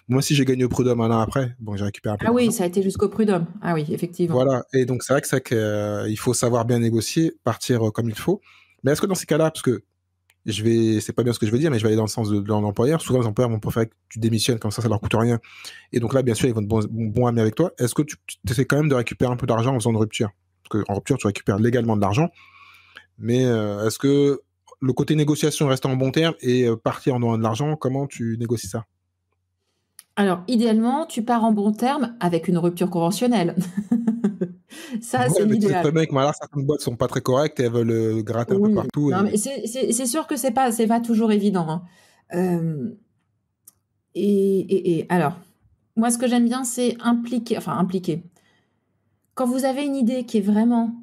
Moi aussi, j'ai gagné au prud'homme un an après. Bon, j'ai récupéré un peu Ah oui, d'argent. ça a été jusqu'au prud'homme. Ah oui, effectivement. Voilà. Et donc, c'est vrai que il faut savoir bien négocier, partir comme il faut. Mais est-ce que dans ces cas-là, parce que c'est pas bien ce que je veux dire, mais je vais aller dans le sens de l'employeur. Souvent, les employeurs vont préférer que tu démissionnes, comme ça leur coûte rien. Et donc là, bien sûr, ils vont être bons amis avec toi. Est-ce que tu essaies quand même de récupérer un peu d'argent en faisant une rupture? Parce qu'en rupture, tu récupères légalement de l'argent. Mais est-ce que le côté négociation reste en bon terme et partir en donnant de l'argent, comment tu négocies ça? Alors, idéalement, tu pars en bon terme avec une rupture conventionnelle. Ça, Ouais, c'est mais tu sais très l'idéal. bien que voilà, certaines boîtes sont pas très correctes et elles veulent gratter un peu Oui, partout. non, Et... mais c'est sûr que c'est pas toujours évident, hein. Euh, et alors, moi, ce que j'aime bien, c'est impliquer. Quand vous avez une idée qui est vraiment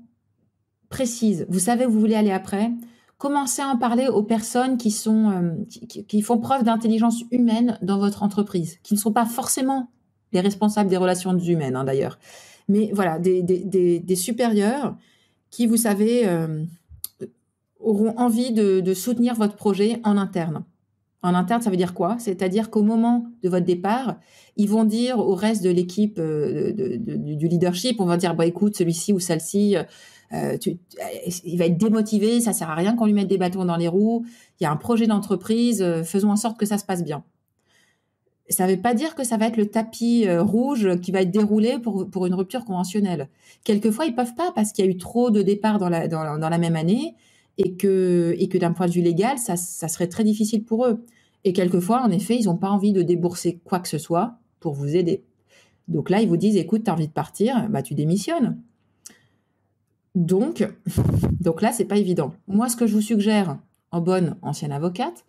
précise, vous savez où vous voulez aller après, commencez à en parler aux personnes qui font preuve d'intelligence humaine dans votre entreprise, qui ne sont pas forcément les responsables des relations humaines, hein, d'ailleurs. Mais voilà, des supérieurs qui, vous savez, auront envie de soutenir votre projet en interne. En interne, ça veut dire quoi? C'est-à-dire qu'au moment de votre départ, ils vont dire au reste de l'équipe du leadership, on va dire, bah, écoute, celui-ci ou celle-ci, il va être démotivé, ça sert à rien qu'on lui mette des bâtons dans les roues, il y a un projet d'entreprise, faisons en sorte que ça se passe bien. Ça ne veut pas dire que ça va être le tapis rouge qui va être déroulé pour une rupture conventionnelle. Quelquefois, ils ne peuvent pas parce qu'il y a eu trop de départs dans la même année et que d'un point de vue légal, ça serait très difficile pour eux. Et quelquefois, en effet, ils n'ont pas envie de débourser quoi que ce soit pour vous aider. Donc là, ils vous disent, écoute, tu as envie de partir, bah, tu démissionnes. Donc là, c'est pas évident. Moi, ce que je vous suggère, en bonne ancienne avocate,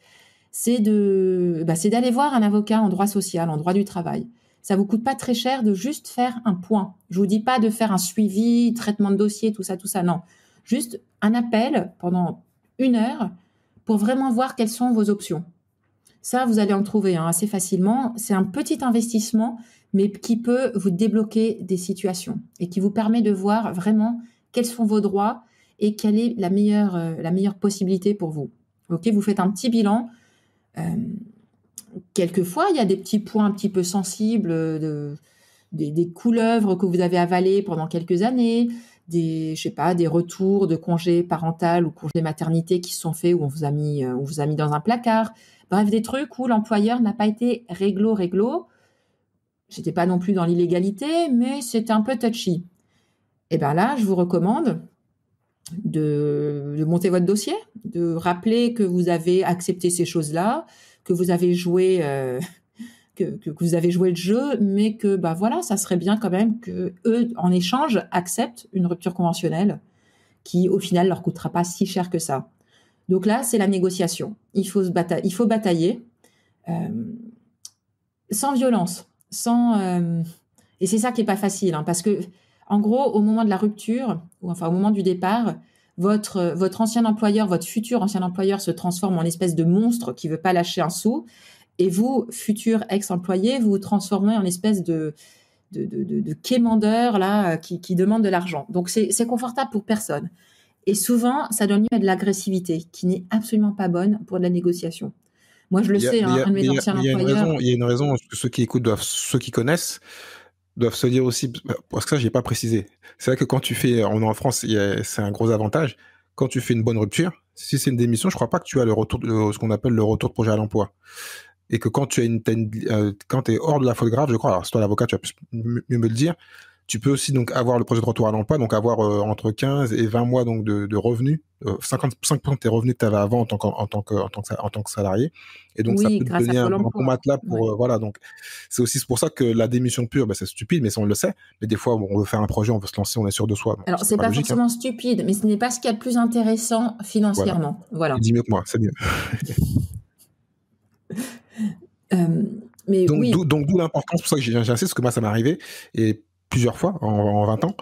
c'est d'aller voir un avocat en droit social, en droit du travail. Ça vous coûte pas très cher de juste faire un point. Je vous dis pas de faire un suivi, traitement de dossier, tout ça, non. Juste un appel pendant 1 heure pour vraiment voir quelles sont vos options. Ça, vous allez en trouver assez facilement. C'est un petit investissement, mais qui peut vous débloquer des situations et qui vous permet de voir vraiment quels sont vos droits et quelle est la meilleure possibilité pour vous. Ok, vous faites un petit bilan. Quelquefois, il y a des petits points un petit peu sensibles, des couleuvres que vous avez avalées pendant quelques années, des retours de congé parental ou congé maternité qui se sont faits où on vous a mis dans un placard. Bref, des trucs où l'employeur n'a pas été réglo. J'étais pas non plus dans l'illégalité, mais c'était un peu touchy. Et bien là, je vous recommande de monter votre dossier, de rappeler que vous avez accepté ces choses-là, que vous avez joué que vous avez joué le jeu, mais que bah voilà, ça serait bien quand même que eux, en échange, acceptent une rupture conventionnelle qui, au final, leur coûtera pas si cher que ça. Donc là, c'est la négociation. Il faut batailler sans violence, et c'est ça qui est pas facile, hein, parce que en gros, au moment de la rupture, ou enfin au moment du départ, votre ancien employeur, votre futur ancien employeur se transforme en espèce de monstre qui veut pas lâcher un sou. Et vous, futur ex-employé, vous vous transformez en espèce de quémandeur là, qui demande de l'argent. Donc, c'est confortable pour personne. Et souvent, ça donne lieu à de l'agressivité qui n'est absolument pas bonne pour de la négociation. Moi, je le sais, un de mes anciens employeurs... Il y a une raison, ceux qui écoutent, ceux qui connaissent, doivent se dire aussi, parce que ça, j'ai pas précisé. C'est vrai que quand tu fais, on est en France, c'est un gros avantage. Quand tu fais une bonne rupture, si c'est une démission, je crois pas que tu as le retour, ce qu'on appelle le retour de projet à l'emploi. et que quand quand t'es hors de la faute grave, je crois, alors c'est toi l'avocat, tu vas mieux me le dire, tu peux aussi donc avoir le projet de retour à l'emploi, donc avoir entre 15 et 20 mois donc de revenus, 55% de tes revenus que tu avais avant en tant que salarié, et donc ça Oui, peut te grâce à donner un Pôle bon emploi. matelas pour Ouais. voilà, donc c'est pour ça que la démission pure, c'est stupide, mais ça on le sait, mais des fois bon, on veut faire un projet, on veut se lancer, on est sûr de soi, donc Alors, c'est c'est pas pas logique, hein. forcément stupide, mais ce n'est pas ce qu'il y a de plus intéressant Voilà, financièrement. tu Voilà. dis mieux que moi, c'est mieux. Euh, mais oui, D'où l'importance, pour ça que j'insiste, parce que moi ça m'est arrivé, et plusieurs fois en 20 ans,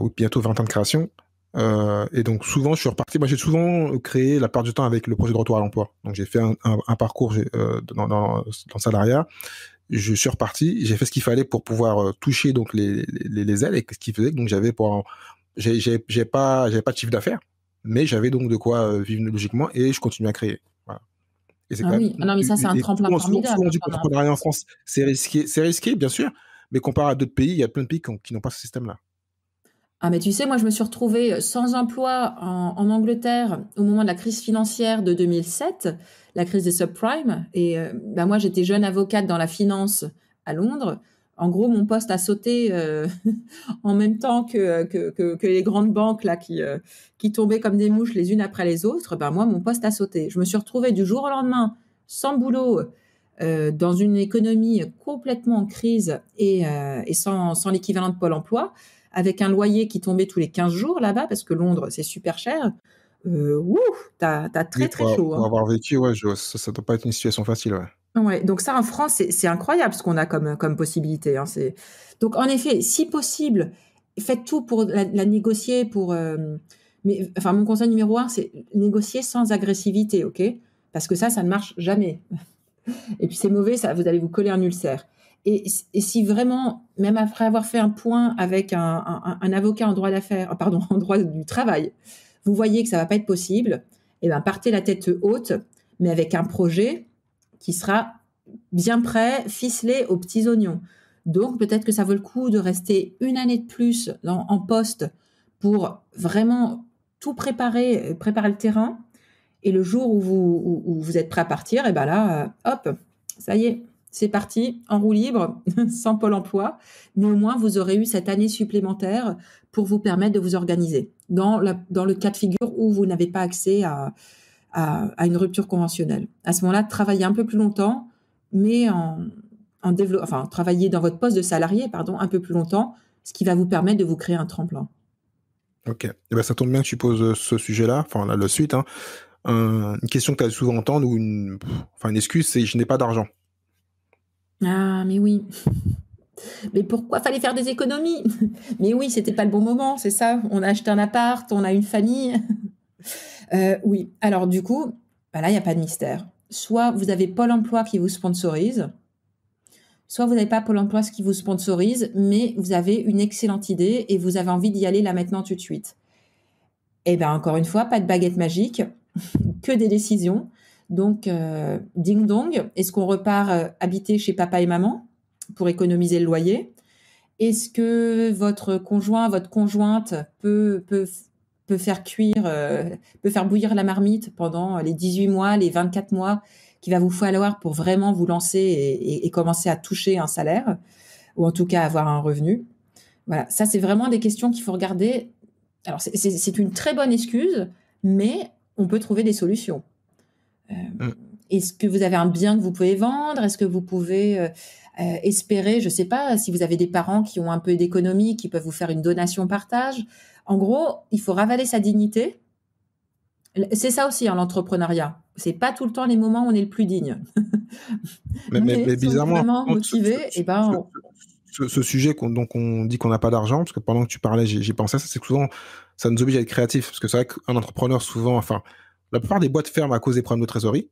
ou bientôt 20 ans de création. Et donc souvent je suis reparti. Moi j'ai souvent créé la part du temps avec le projet de retour à l'emploi. Donc j'ai fait un parcours dans le salariat. Je suis reparti, j'ai fait ce qu'il fallait pour pouvoir toucher donc les ailes, et ce qui faisait que donc j'ai pas de chiffre d'affaires, mais j'avais donc de quoi vivre logiquement, et je continue à créer. Voilà. Et c'est ah quand même oui, ah non, mais ça, c'est un tremplin souvent formidable on dit que quand on a un l'entrepreneuriat en freelance. France c'est risqué bien sûr, mais comparé à d'autres pays, il y a plein de pays qui n'ont pas ce système-là. Ah, mais tu sais, moi, je me suis retrouvée sans emploi en Angleterre au moment de la crise financière de 2007, la crise des subprimes. Et bah, moi, j'étais jeune avocate dans la finance à Londres. En gros, mon poste a sauté en même temps que les grandes banques là qui tombaient comme des mouches les unes après les autres. Ben moi, mon poste a sauté. Je me suis retrouvée du jour au lendemain sans boulot, dans une économie complètement en crise et sans l'équivalent de Pôle emploi, avec un loyer qui tombait tous les 15 jours là-bas, parce que Londres, c'est super cher. Ouh, t'as Oui, très très chaud. pour Hein. avoir vécu, ouais, ça doit pas être une situation facile, ouais. Ouais, donc ça, en France, c'est incroyable ce qu'on a comme possibilité. Hein. Donc, en effet, si possible, faites tout pour la négocier. Mais enfin, mon conseil numéro un, c'est négocier sans agressivité, ok? Parce que ça ne marche jamais. Et puis c'est mauvais, ça, vous allez vous coller un ulcère. Et si vraiment, même après avoir fait un point avec un avocat en droit d'affaires, pardon, en droit du travail, vous voyez que ça va pas être possible, eh ben partez la tête haute, mais avec un projet qui sera bien prêt, ficelé aux petits oignons. Donc peut-être que ça vaut le coup de rester une année de plus en poste pour vraiment tout préparer le terrain, et le jour où vous êtes prêt à partir, et ben là, hop, ça y est, c'est parti, en roue libre, sans Pôle emploi. Mais au moins, vous aurez eu cette année supplémentaire pour vous permettre de vous organiser. Dans le cas de figure où vous n'avez pas accès à une rupture conventionnelle. À ce moment-là, travaillez un peu plus longtemps, mais travaillez dans votre poste de salarié, pardon, un peu plus longtemps, ce qui va vous permettre de vous créer un tremplin. Ok. Eh ben, ça tombe bien que tu poses ce sujet-là, enfin la suite, hein. Une question que tu as souvent entendre, ou une excuse, c'est je n'ai pas d'argent. Ah, mais oui. Mais pourquoi fallait faire des économies? Mais oui, c'était pas le bon moment, c'est ça. On a acheté un appart, on a une famille. Oui. Alors du coup, bah là, il n'y a pas de mystère. Soit vous avez Pôle emploi qui vous sponsorise, soit vous n'avez pas Pôle emploi qui vous sponsorise, mais vous avez une excellente idée et vous avez envie d'y aller là maintenant tout de suite. Eh bien, encore une fois, pas de baguette magique, que des décisions. Donc, ding dong, est-ce qu'on repart habiter chez papa et maman pour économiser le loyer? Est-ce que votre conjoint, votre conjointe peut faire peut faire bouillir la marmite pendant les 18 mois, les 24 mois qu'il va vous falloir pour vraiment vous lancer et commencer à toucher un salaire, ou en tout cas avoir un revenu? Voilà, ça c'est vraiment des questions qu'il faut regarder. Alors c'est une très bonne excuse, mais on peut trouver des solutions. Mm. Est-ce que vous avez un bien que vous pouvez vendre? Est-ce que vous pouvez espérer, je ne sais pas, si vous avez des parents qui ont un peu d'économie, qui peuvent vous faire une donation partage? En gros, il faut ravaler sa dignité. C'est ça aussi, hein, l'entrepreneuriat. C'est pas tout le temps les moments où on est le plus digne. Mais Mais si on est bizarrement, vraiment motivé, eh ben, ce sujet donc on dit qu'on n'a pas d'argent, parce que pendant que tu parlais, j'ai pensé à ça, c'est que souvent, ça nous oblige à être créatifs, parce que c'est vrai qu'un entrepreneur, souvent, enfin, la plupart des boîtes ferment à cause des problèmes de trésorerie.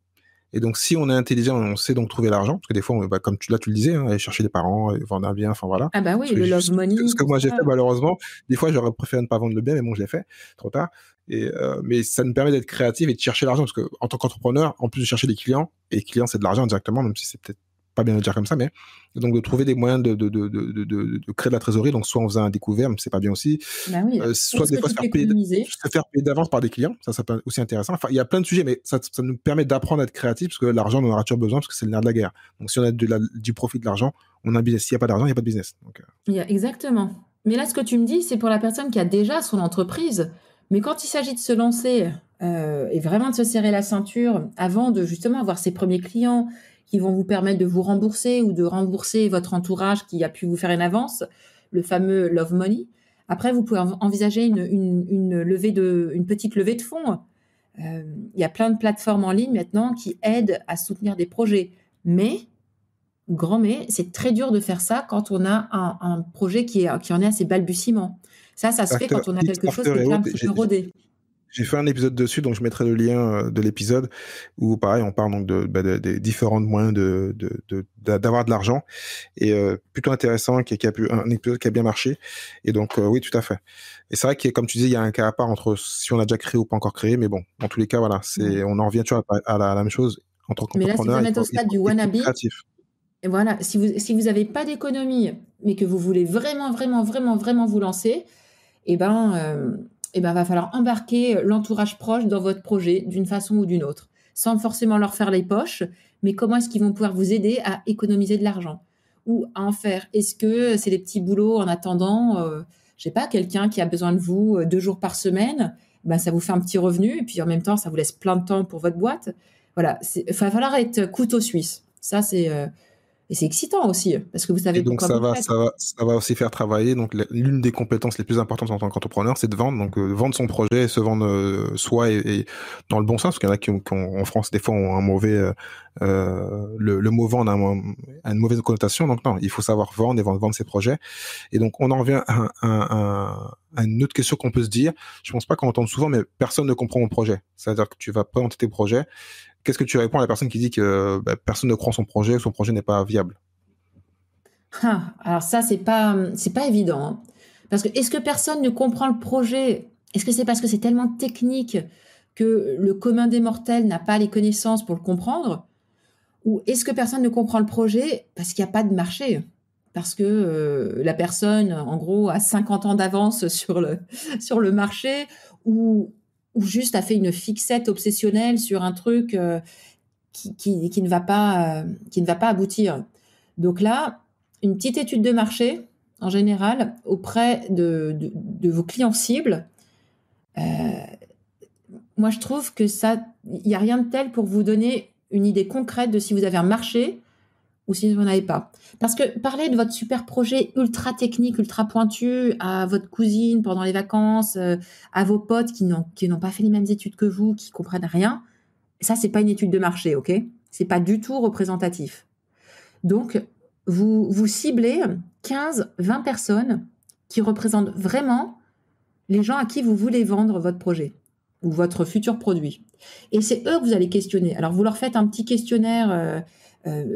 Et donc, si on est intelligent, on sait donc trouver l'argent, parce que des fois, comme tu le disais, hein, aller chercher des parents, vendre un bien, enfin voilà. ah bah oui, le love money, Ce que tout moi j'ai ça. fait, malheureusement, des fois, j'aurais préféré ne pas vendre le bien, mais bon, je l'ai fait, trop tard. Mais ça nous permet d'être créatifs et de chercher l'argent, parce que en tant qu'entrepreneur, en plus de chercher des clients, et les clients, c'est de l'argent directement, même si c'est peut-être pas bien le dire comme ça, mais donc de trouver des moyens de créer de la trésorerie, donc soit en faisant un découvert, mais c'est pas bien aussi, Ben oui, soit des fois tu peux économiser? se faire payer d'avance par des clients, ça peut être aussi intéressant. Enfin, il y a plein de sujets, mais ça nous permet d'apprendre à être créatif, parce que l'argent, on en aura toujours besoin, parce que c'est le nerf de la guerre. Donc si on a du profit, de l'argent, on a un business. S'il n'y a pas d'argent, il n'y a pas de business. Donc, Exactement. Mais là, ce que tu me dis, c'est pour la personne qui a déjà son entreprise. Mais quand il s'agit de se lancer et vraiment de se serrer la ceinture avant de justement avoir ses premiers clients qui vont vous permettre de vous rembourser ou de rembourser votre entourage qui a pu vous faire une avance, le fameux love money. Après, vous pouvez envisager une petite levée de fonds. Il y a plein de plateformes en ligne maintenant qui aident à soutenir des projets. Mais c'est très dur de faire ça quand on a un projet qui en est à ses balbutiements. Ça se fait quand on a quelque chose qui est déjà un petit peu rodé. J'ai fait un épisode dessus, donc je mettrai le lien de l'épisode où, pareil, on parle donc des différents moyens d'avoir de l'argent, et plutôt intéressant, un épisode qui a bien marché. Et donc, oui, tout à fait. Et c'est vrai que, comme tu disais, il y a un cas à part entre si on a déjà créé ou pas encore créé, mais bon, dans tous les cas, voilà, on en revient toujours à la même chose en tant qu'entrepreneur. Mais là, si vous en êtes au stade du wannabe, et voilà, si vous avez pas d'économie, mais que vous voulez vraiment, vraiment, vraiment, vraiment vous lancer, va falloir embarquer l'entourage proche dans votre projet d'une façon ou d'une autre, sans forcément leur faire les poches, mais comment est-ce qu'ils vont pouvoir vous aider à économiser de l'argent ou à en faire? Est-ce que c'est des petits boulots en attendant, je sais pas, quelqu'un qui a besoin de vous 2 jours par semaine, ça vous fait un petit revenu et puis en même temps, ça vous laisse plein de temps pour votre boîte. Voilà, il va falloir être couteau suisse. Ça, et c'est excitant aussi, parce que vous savez pourquoi vous faites. Ça va aussi faire travailler. Donc, l'une des compétences les plus importantes en tant qu'entrepreneur, c'est de vendre. Donc, vendre son projet, se vendre soi et dans le bon sens, parce qu'il y en a qui en France, des fois, ont un mauvais, le mot vendre a une mauvaise connotation. Donc, non, il faut savoir vendre et vendre ses projets. Et donc, on en revient à une autre question qu'on peut se dire. Je pense pas qu'on entende souvent, mais personne ne comprend mon projet. C'est-à-dire que tu vas présenter tes projets. Qu'est-ce que tu réponds à la personne qui dit que personne ne croit en son projet n'est pas viable? Alors ça, c'est pas évident. Hein. Parce que est-ce que personne ne comprend le projet? Est-ce que c'est parce que c'est tellement technique que le commun des mortels n'a pas les connaissances pour le comprendre? Ou est-ce que personne ne comprend le projet parce qu'il n'y a pas de marché? Parce que la personne, en gros, a 50 ans d'avance sur le marché ou juste a fait une fixette obsessionnelle sur un truc qui ne va pas aboutir. Donc là, une petite étude de marché, en général, auprès de vos clients cibles, moi je trouve que il n'y a rien de tel pour vous donner une idée concrète de si vous avez un marché ou si vous n'en avez pas. Parce que parler de votre super projet ultra technique, ultra pointu à votre cousine pendant les vacances, à vos potes qui n'ont pas fait les mêmes études que vous, qui comprennent rien, ça, c'est pas une étude de marché, ok? C'est pas du tout représentatif. Donc, vous ciblez 15, 20 personnes qui représentent vraiment les gens à qui vous voulez vendre votre projet ou votre futur produit. Et c'est eux que vous allez questionner. Alors, vous leur faites un petit questionnaire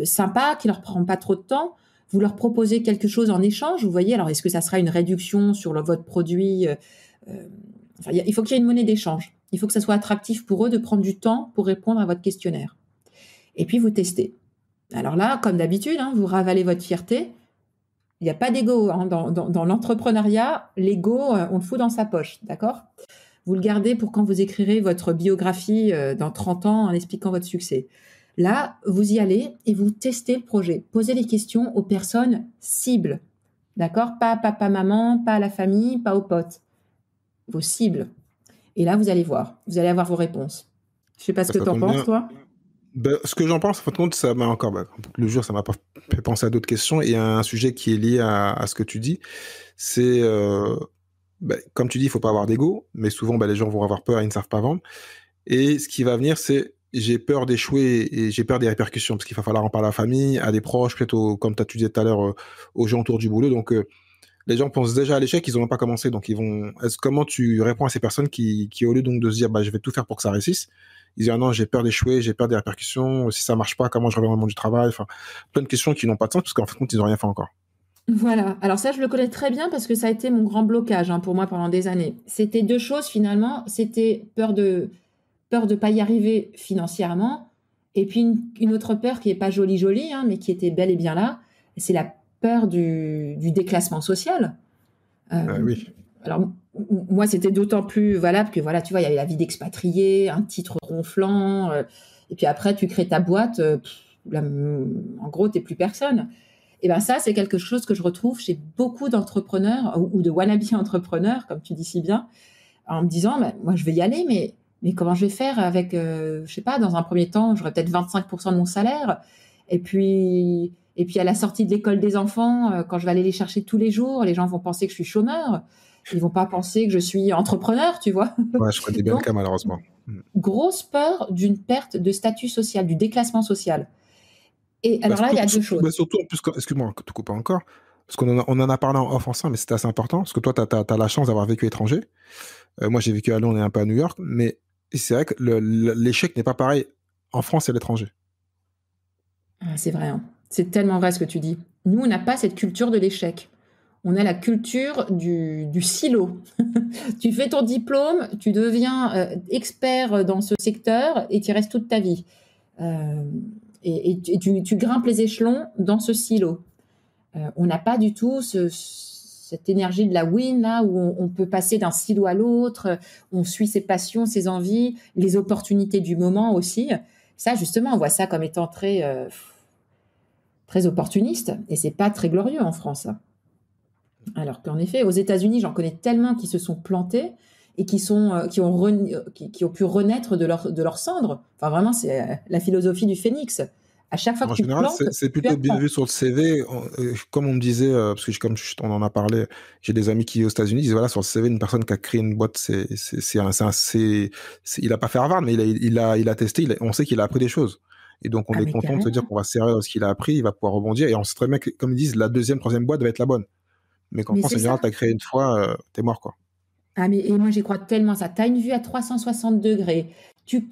sympa, qui leur prend pas trop de temps. Vous leur proposez quelque chose en échange. Vous voyez, alors est-ce que ça sera une réduction sur votre produit il faut qu'il y ait une monnaie d'échange. Il faut que ça soit attractif pour eux de prendre du temps pour répondre à votre questionnaire. Et puis, vous testez. Alors là, comme d'habitude, vous ravalez votre fierté. Il n'y a pas d'ego. Dans l'entrepreneuriat, l'ego, on le fout dans sa poche, d'accord? Vous le gardez pour quand vous écrirez votre biographie dans 30 ans en expliquant votre succès. Là, vous y allez et vous testez le projet. Posez les questions aux personnes cibles. D'accord? Pas à papa, maman, pas à la famille, pas aux potes. Vos cibles. Et là, vous allez voir. Vous allez avoir vos réponses. Je ne sais pas ce que tu en penses, toi. Ce que j'en pense, en fin de compte, ça m'a encore, le jour, ça m'a pas fait penser à d'autres questions. Et il y a un sujet qui est lié à ce que tu dis. C'est, comme tu dis, il faut pas avoir d'ego, mais souvent, les gens vont avoir peur et ils ne savent pas vendre. Et ce qui va venir, c'est j'ai peur d'échouer et j'ai peur des répercussions, parce qu'il va falloir en parler à la famille, à des proches, peut-être, comme tu disais tout à l'heure, aux gens autour du boulot. Donc, les gens pensent déjà à l'échec, ils n'ont même pas commencé. Donc, comment tu réponds à ces personnes qui au lieu donc de se dire, je vais tout faire pour que ça réussisse, ils disent, ah non, j'ai peur d'échouer, j'ai peur des répercussions, si ça marche pas, comment je reviens dans le monde du travail, enfin, plein de questions qui n'ont pas de sens, parce qu'en fin de compte, ils n'ont rien fait encore. Voilà. Alors ça, je le connais très bien parce que ça a été mon grand blocage pour moi pendant des années. C'était 2 choses finalement. C'était peur de pas y arriver financièrement Et puis une autre peur qui n'est pas jolie, hein, mais qui était bel et bien là, c'est la peur du déclassement social. Oui. Alors moi, c'était d'autant plus valable que voilà, tu vois, il y avait la vie d'expatrié, un titre ronflant, et puis après tu crées ta boîte, en gros t'es plus personne. Et ben ça, c'est quelque chose que je retrouve chez beaucoup d'entrepreneurs ou de wannabe entrepreneurs, comme tu dis si bien, en me disant, bah, moi je vais y aller, mais comment je vais faire avec, je sais pas, dans un premier temps, j'aurai peut-être 25% de mon salaire, et puis à la sortie de l'école des enfants, quand je vais aller les chercher tous les jours, les gens vont penser que je suis chômeur, ils vont pas penser que je suis entrepreneur, tu vois. Ouais, je connais bien le Donc, cas, malheureusement. grosse peur d'une perte de statut social, du déclassement social. Et alors là, il y a deux choses. Surtout, en plus, excuse-moi, je te coupe encore, parce qu'on en a parlé en off ensemble, mais c'était assez important, parce que toi, tu as la chance d'avoir vécu étranger. Moi, j'ai vécu à Londres et un peu à New York, mais c'est vrai que l'échec n'est pas pareil en France et à l'étranger. C'est vrai, hein. C'est tellement vrai ce que tu dis. Nous, on n'a pas cette culture de l'échec. On a la culture du silo. Tu fais ton diplôme, tu deviens expert dans ce secteur et tu y restes toute ta vie. Et tu grimpes les échelons dans ce silo. On n'a pas du tout cette énergie de la win, là, où on peut passer d'un silo à l'autre, on suit ses passions, ses envies, les opportunités du moment aussi. Ça, justement, on voit ça comme étant très opportuniste, et c'est pas très glorieux en France. Alors qu'en effet, aux États-Unis, j'en connais tellement qui se sont plantés et qui ont pu renaître de leur cendre. Enfin, vraiment, c'est la philosophie du phénix. À chaque fois que En tu général, plantes, c'est tu plutôt bien apprends. vu sur le CV. Comme on me disait, parce que on en a parlé, j'ai des amis qui aux États-Unis, ils disent voilà, sur le CV, une personne qui a créé une boîte, il a pas fait Harvard, mais il a testé, on sait qu'il a appris des choses. Et donc, on Ah, est mais content de se dire carrément. qu'on va se servir de ce qu'il a appris, il va pouvoir rebondir. Et on sait très bien que, comme ils disent, la deuxième, troisième boîte va être la bonne. Mais qu'en Mais France, c'est en général, ça. tu as créé une fois, t'es mort, quoi. Ah, mais et moi, j'y crois tellement ça. Tu as une vue à 360 degrés. Tu,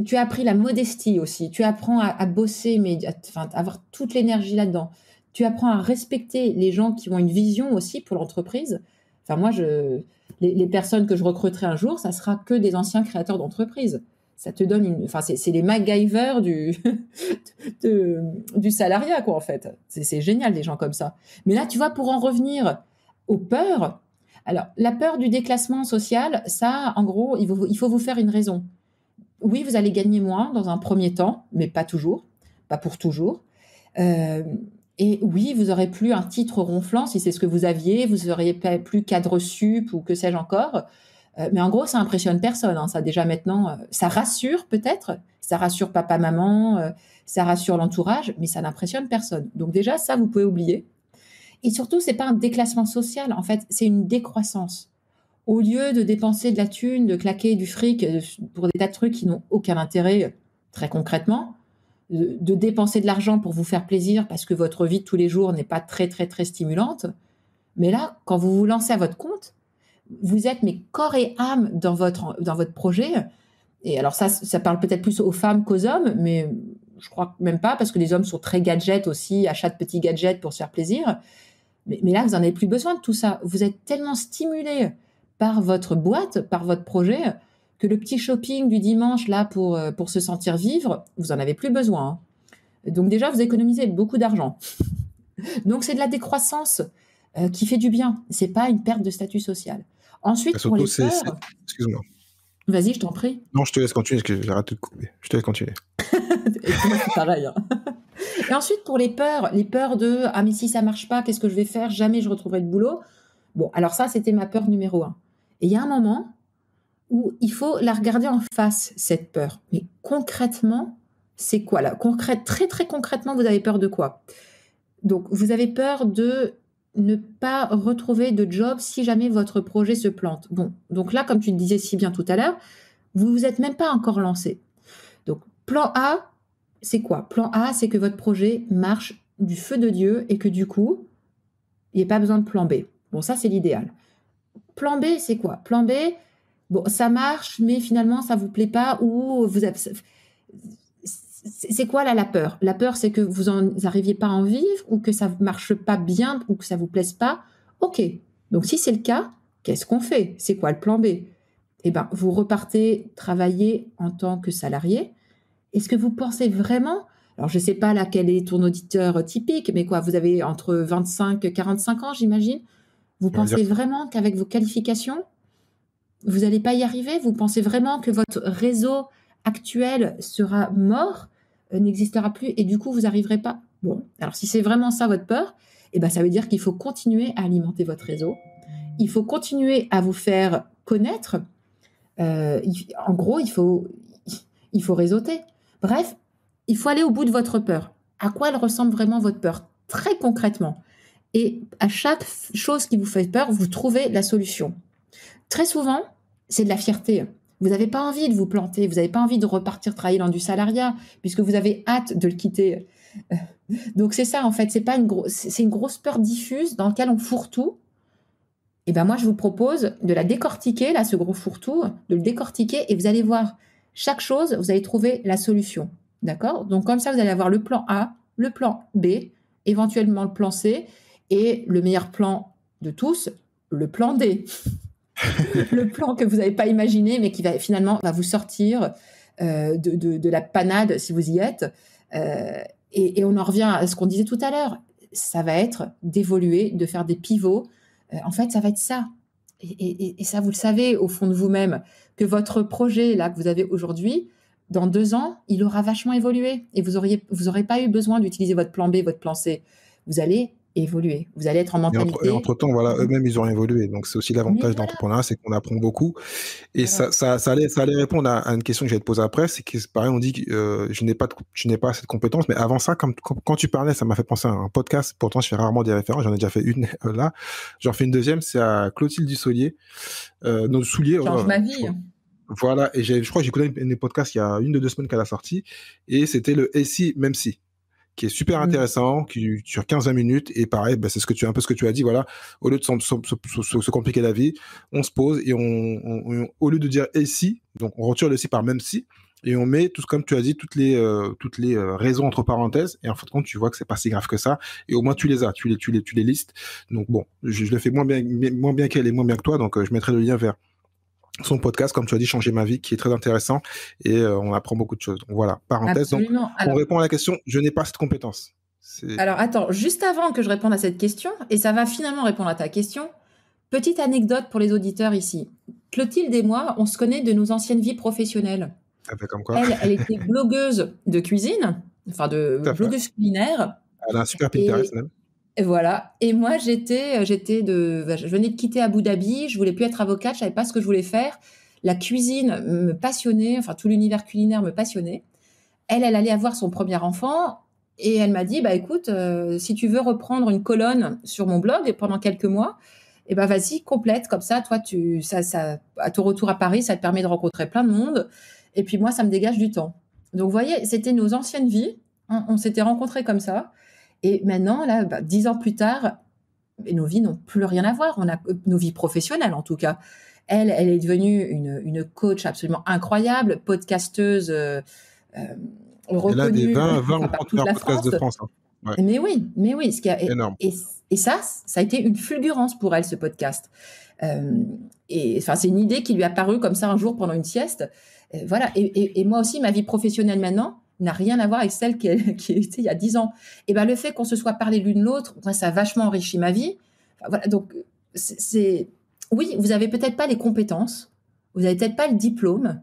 tu as appris la modestie aussi. Tu apprends à bosser, mais enfin, à avoir toute l'énergie là-dedans. Tu apprends à respecter les gens qui ont une vision aussi pour l'entreprise. Enfin, moi, les personnes que je recruterai un jour, ça sera que des anciens créateurs d'entreprise. Ça te donne enfin, c'est les MacGyver du salariat, quoi, en fait. C'est génial, des gens comme ça. Mais là, tu vois, pour en revenir aux peurs, alors, la peur du déclassement social, ça, en gros, il faut vous faire une raison. Oui, vous allez gagner moins dans un premier temps, mais pas toujours, pas pour toujours. Euh, et oui, vous aurez plus un titre ronflant si c'est ce que vous aviez, vous auriez plus cadre sup ou que sais-je encore. Mais en gros, ça impressionne personne, hein, ça déjà maintenant. Ça rassure peut-être, ça rassure papa, maman, ça rassure l'entourage, mais ça n'impressionne personne. Donc déjà, ça, vous pouvez oublier. Et surtout, c'est pas un déclassement social, en fait, c'est une décroissance. Au lieu de dépenser de la thune, de claquer du fric pour des tas de trucs qui n'ont aucun intérêt, très concrètement, de dépenser de l'argent pour vous faire plaisir parce que votre vie de tous les jours n'est pas très, très, très stimulante. Mais là, quand vous vous lancez à votre compte, vous êtes mais corps et âme dans votre projet. Et alors ça parle peut-être plus aux femmes qu'aux hommes, mais je crois même pas parce que les hommes sont très gadgets aussi, achètent de petits gadgets pour se faire plaisir. Mais là, vous n'en avez plus besoin de tout ça. Vous êtes tellement stimulé par votre boîte, par votre projet, que le petit shopping du dimanche, là, pour se sentir vivre, vous n'en avez plus besoin, hein. Donc déjà, vous économisez beaucoup d'argent. Donc c'est de la décroissance qui fait du bien. C'est pas une perte de statut social. Et Ensuite, pour surtout, les peurs... excuse-moi. Vas-y, je t'en prie. Non, je te laisse continuer, parce que j'ai raté de couper. Je te laisse continuer. Et puis moi, c'est pareil, hein. Et ensuite, pour les peurs de « Ah, mais si ça marche pas, qu'est-ce que je vais faire? Jamais je retrouverai de boulot. » Bon, alors ça, c'était ma peur numéro 1. Et il y a un moment où il faut la regarder en face, cette peur. Mais concrètement, c'est quoi là? Très, très concrètement, vous avez peur de quoi? Donc, vous avez peur de ne pas retrouver de job si jamais votre projet se plante. Bon, donc là, comme tu le disais si bien tout à l'heure, vous vous êtes même pas encore lancé. Donc, plan A, c'est quoi? Plan A, c'est que votre projet marche du feu de Dieu et que du coup, il n'y ait pas besoin de plan B. Bon, ça, c'est l'idéal. Plan B, c'est quoi? Plan B, bon, ça marche, mais finalement, ça vous plaît pas ou vous avez... C'est quoi là la peur? La peur, c'est que vous n'arriviez pas à en vivre ou que ça ne marche pas bien ou que ça vous plaise pas. Ok. Donc, si c'est le cas, qu'est-ce qu'on fait? C'est quoi le plan B? Eh ben, vous repartez travailler en tant que salarié est-ce que vous pensez vraiment, alors je ne sais pas là quel est ton auditeur typique, mais quoi, vous avez entre 25 et 45 ans, j'imagine. Vous On va dire pensez ça. vraiment qu'avec vos qualifications, vous n'allez pas y arriver? Vous pensez vraiment que votre réseau actuel sera mort, n'existera plus et du coup, vous n'arriverez pas? Bon, alors si c'est vraiment ça votre peur, eh ben, ça veut dire qu'il faut continuer à alimenter votre réseau. Il faut continuer à vous faire connaître. En gros, il faut réseauter. Bref, il faut aller au bout de votre peur. À quoi elle ressemble vraiment votre peur? Très concrètement. Et à chaque chose qui vous fait peur, vous trouvez la solution. Très souvent, c'est de la fierté. Vous n'avez pas envie de vous planter, vous n'avez pas envie de repartir travailler dans du salariat, puisque vous avez hâte de le quitter. Donc c'est ça en fait, c'est une grosse peur diffuse dans laquelle on fourre tout. Et ben moi je vous propose de la décortiquer, là, ce gros fourre-tout, de le décortiquer et vous allez voir chaque chose, vous allez trouver la solution. D'accord? Donc comme ça, vous allez avoir le plan A, le plan B, éventuellement le plan C et le meilleur plan de tous, le plan D. Le plan que vous n'avez pas imaginé, mais qui va finalement va vous sortir de la panade si vous y êtes. Et on en revient à ce qu'on disait tout à l'heure. Ça va être d'évoluer, de faire des pivots. En fait, ça va être ça. Et ça, vous le savez au fond de vous-même, que votre projet là que vous avez aujourd'hui, dans 2 ans, il aura vachement évolué. Et vous aurez pas eu besoin d'utiliser votre plan B, votre plan C. Vous allez évoluer. Vous allez être en Et mentalité. entre-temps, voilà, eux-mêmes, ils ont évolué. Donc, c'est aussi Mais l'avantage voilà, d'entrepreneuriat, c'est qu'on apprend beaucoup. Et voilà. ça allait répondre à une question que j'allais te poser après. C'est que, pareil, on dit que je n'ai pas cette compétence. Mais avant ça, quand tu parlais, ça m'a fait penser à un podcast. Pourtant, je fais rarement des références. J'en ai déjà fait une là. J'en fais une deuxième. C'est à Clotilde Dussolier. Nos souliers. Change ma vie. Voilà. Et je crois que j'ai écouté une des podcasts il y a 1 ou 2 semaines qu'elle a sorti. Et c'était le Et si, même si, qui est super intéressant, qui dure 15-20 minutes. Et pareil, bah, c'est un peu ce que tu as dit, voilà. Au lieu de se compliquer la vie, on se pose et au lieu de dire et si, donc on retire le si par même si, et on met tout comme tu as dit, toutes les raisons entre parenthèses. Et en fin de compte, tu vois que c'est pas si grave que ça. Et au moins, tu les as, tu les listes. Donc bon, je le fais moins bien qu'elle et moins bien que toi. Donc, je mettrai le lien vers son podcast, comme tu as dit, Changer ma vie, qui est très intéressant et on apprend beaucoup de choses. Donc voilà, parenthèse. Absolument. Donc, on répond à la question, je n'ai pas cette compétence. Alors attends, juste avant que je réponde à cette question, et ça va finalement répondre à ta question, petite anecdote pour les auditeurs ici. Clotilde et moi, on se connaît de nos anciennes vies professionnelles. Ça fait comme quoi. Elle était blogueuse de cuisine, enfin de blogueuse culinaire. Elle a un super Pinterest même. Et voilà. Et moi, je venais de quitter Abu Dhabi, je voulais plus être avocate, je savais pas ce que je voulais faire. La cuisine me passionnait, enfin tout l'univers culinaire me passionnait. Elle allait avoir son premier enfant et elle m'a dit, bah écoute, si tu veux reprendre une colonne sur mon blog pendant quelques mois, eh ben vas-y, complète comme ça. Toi, à ton retour à Paris, ça te permet de rencontrer plein de monde. Et puis moi, ça me dégage du temps. Donc vous voyez, c'était nos anciennes vies. On s'était rencontrés comme ça. Et maintenant, là, 10 ans plus tard, nos vies n'ont plus rien à voir. On a nos vies professionnelles, en tout cas. Elle est devenue une coach absolument incroyable, podcasteuse reconnue. Elle a des 20 par toute la France. de France. Hein. Ouais. Mais oui. Énorme. Et ça a été une fulgurance pour elle, ce podcast. C'est une idée qui lui est apparue comme ça un jour pendant une sieste. Voilà. Et moi aussi, ma vie professionnelle maintenant n'a rien à voir avec celle qui était il y a 10 ans. Et ben le fait qu'on se soit parlé l'une l'autre, moi, ça a vachement enrichi ma vie. Enfin, voilà. Donc, oui, vous avez peut-être pas les compétences, vous avez peut-être pas le diplôme,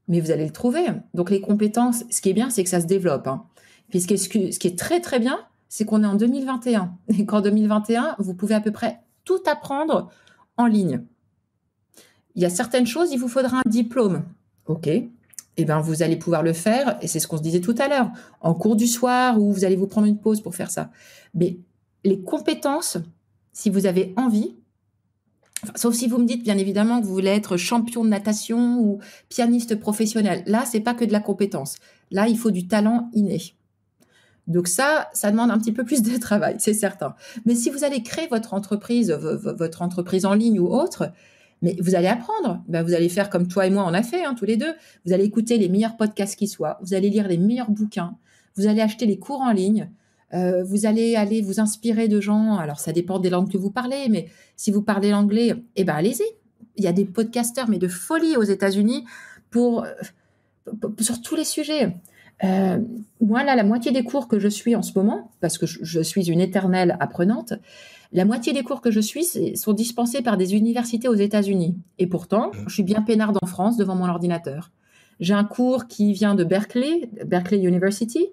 mais vous allez le trouver. Donc, les compétences, ce qui est bien, c'est que ça se développe. Hein. Puis, ce qui est très, très bien, c'est qu'on est en 2021. Et qu'en 2021, vous pouvez à peu près tout apprendre en ligne. Il y a certaines choses, il vous faudra un diplôme. OK. Eh bien, vous allez pouvoir le faire, et c'est ce qu'on se disait tout à l'heure, en cours du soir, ou vous allez vous prendre une pause pour faire ça. Mais les compétences, si vous avez envie, sauf si vous me dites, bien évidemment, que vous voulez être champion de natation ou pianiste professionnel. Là, c'est pas que de la compétence. Là, il faut du talent inné. Donc ça demande un petit peu plus de travail, c'est certain. Mais si vous allez créer votre entreprise en ligne ou autre, mais vous allez apprendre. Vous allez faire comme toi et moi on a fait, tous les deux. Vous allez écouter les meilleurs podcasts qui soient. Vous allez lire les meilleurs bouquins. Vous allez acheter les cours en ligne. Vous allez aller vous inspirer de gens. Alors, ça dépend des langues que vous parlez, mais si vous parlez l'anglais, allez-y. Il y a des podcasteurs, mais de folie aux États-Unis pour sur tous les sujets. Moi, là, la moitié des cours que je suis en ce moment, parce que je suis une éternelle apprenante, la moitié des cours que je suis sont dispensés par des universités aux États-Unis. Et pourtant, je suis bien peinarde en France devant mon ordinateur. J'ai un cours qui vient de Berkeley University,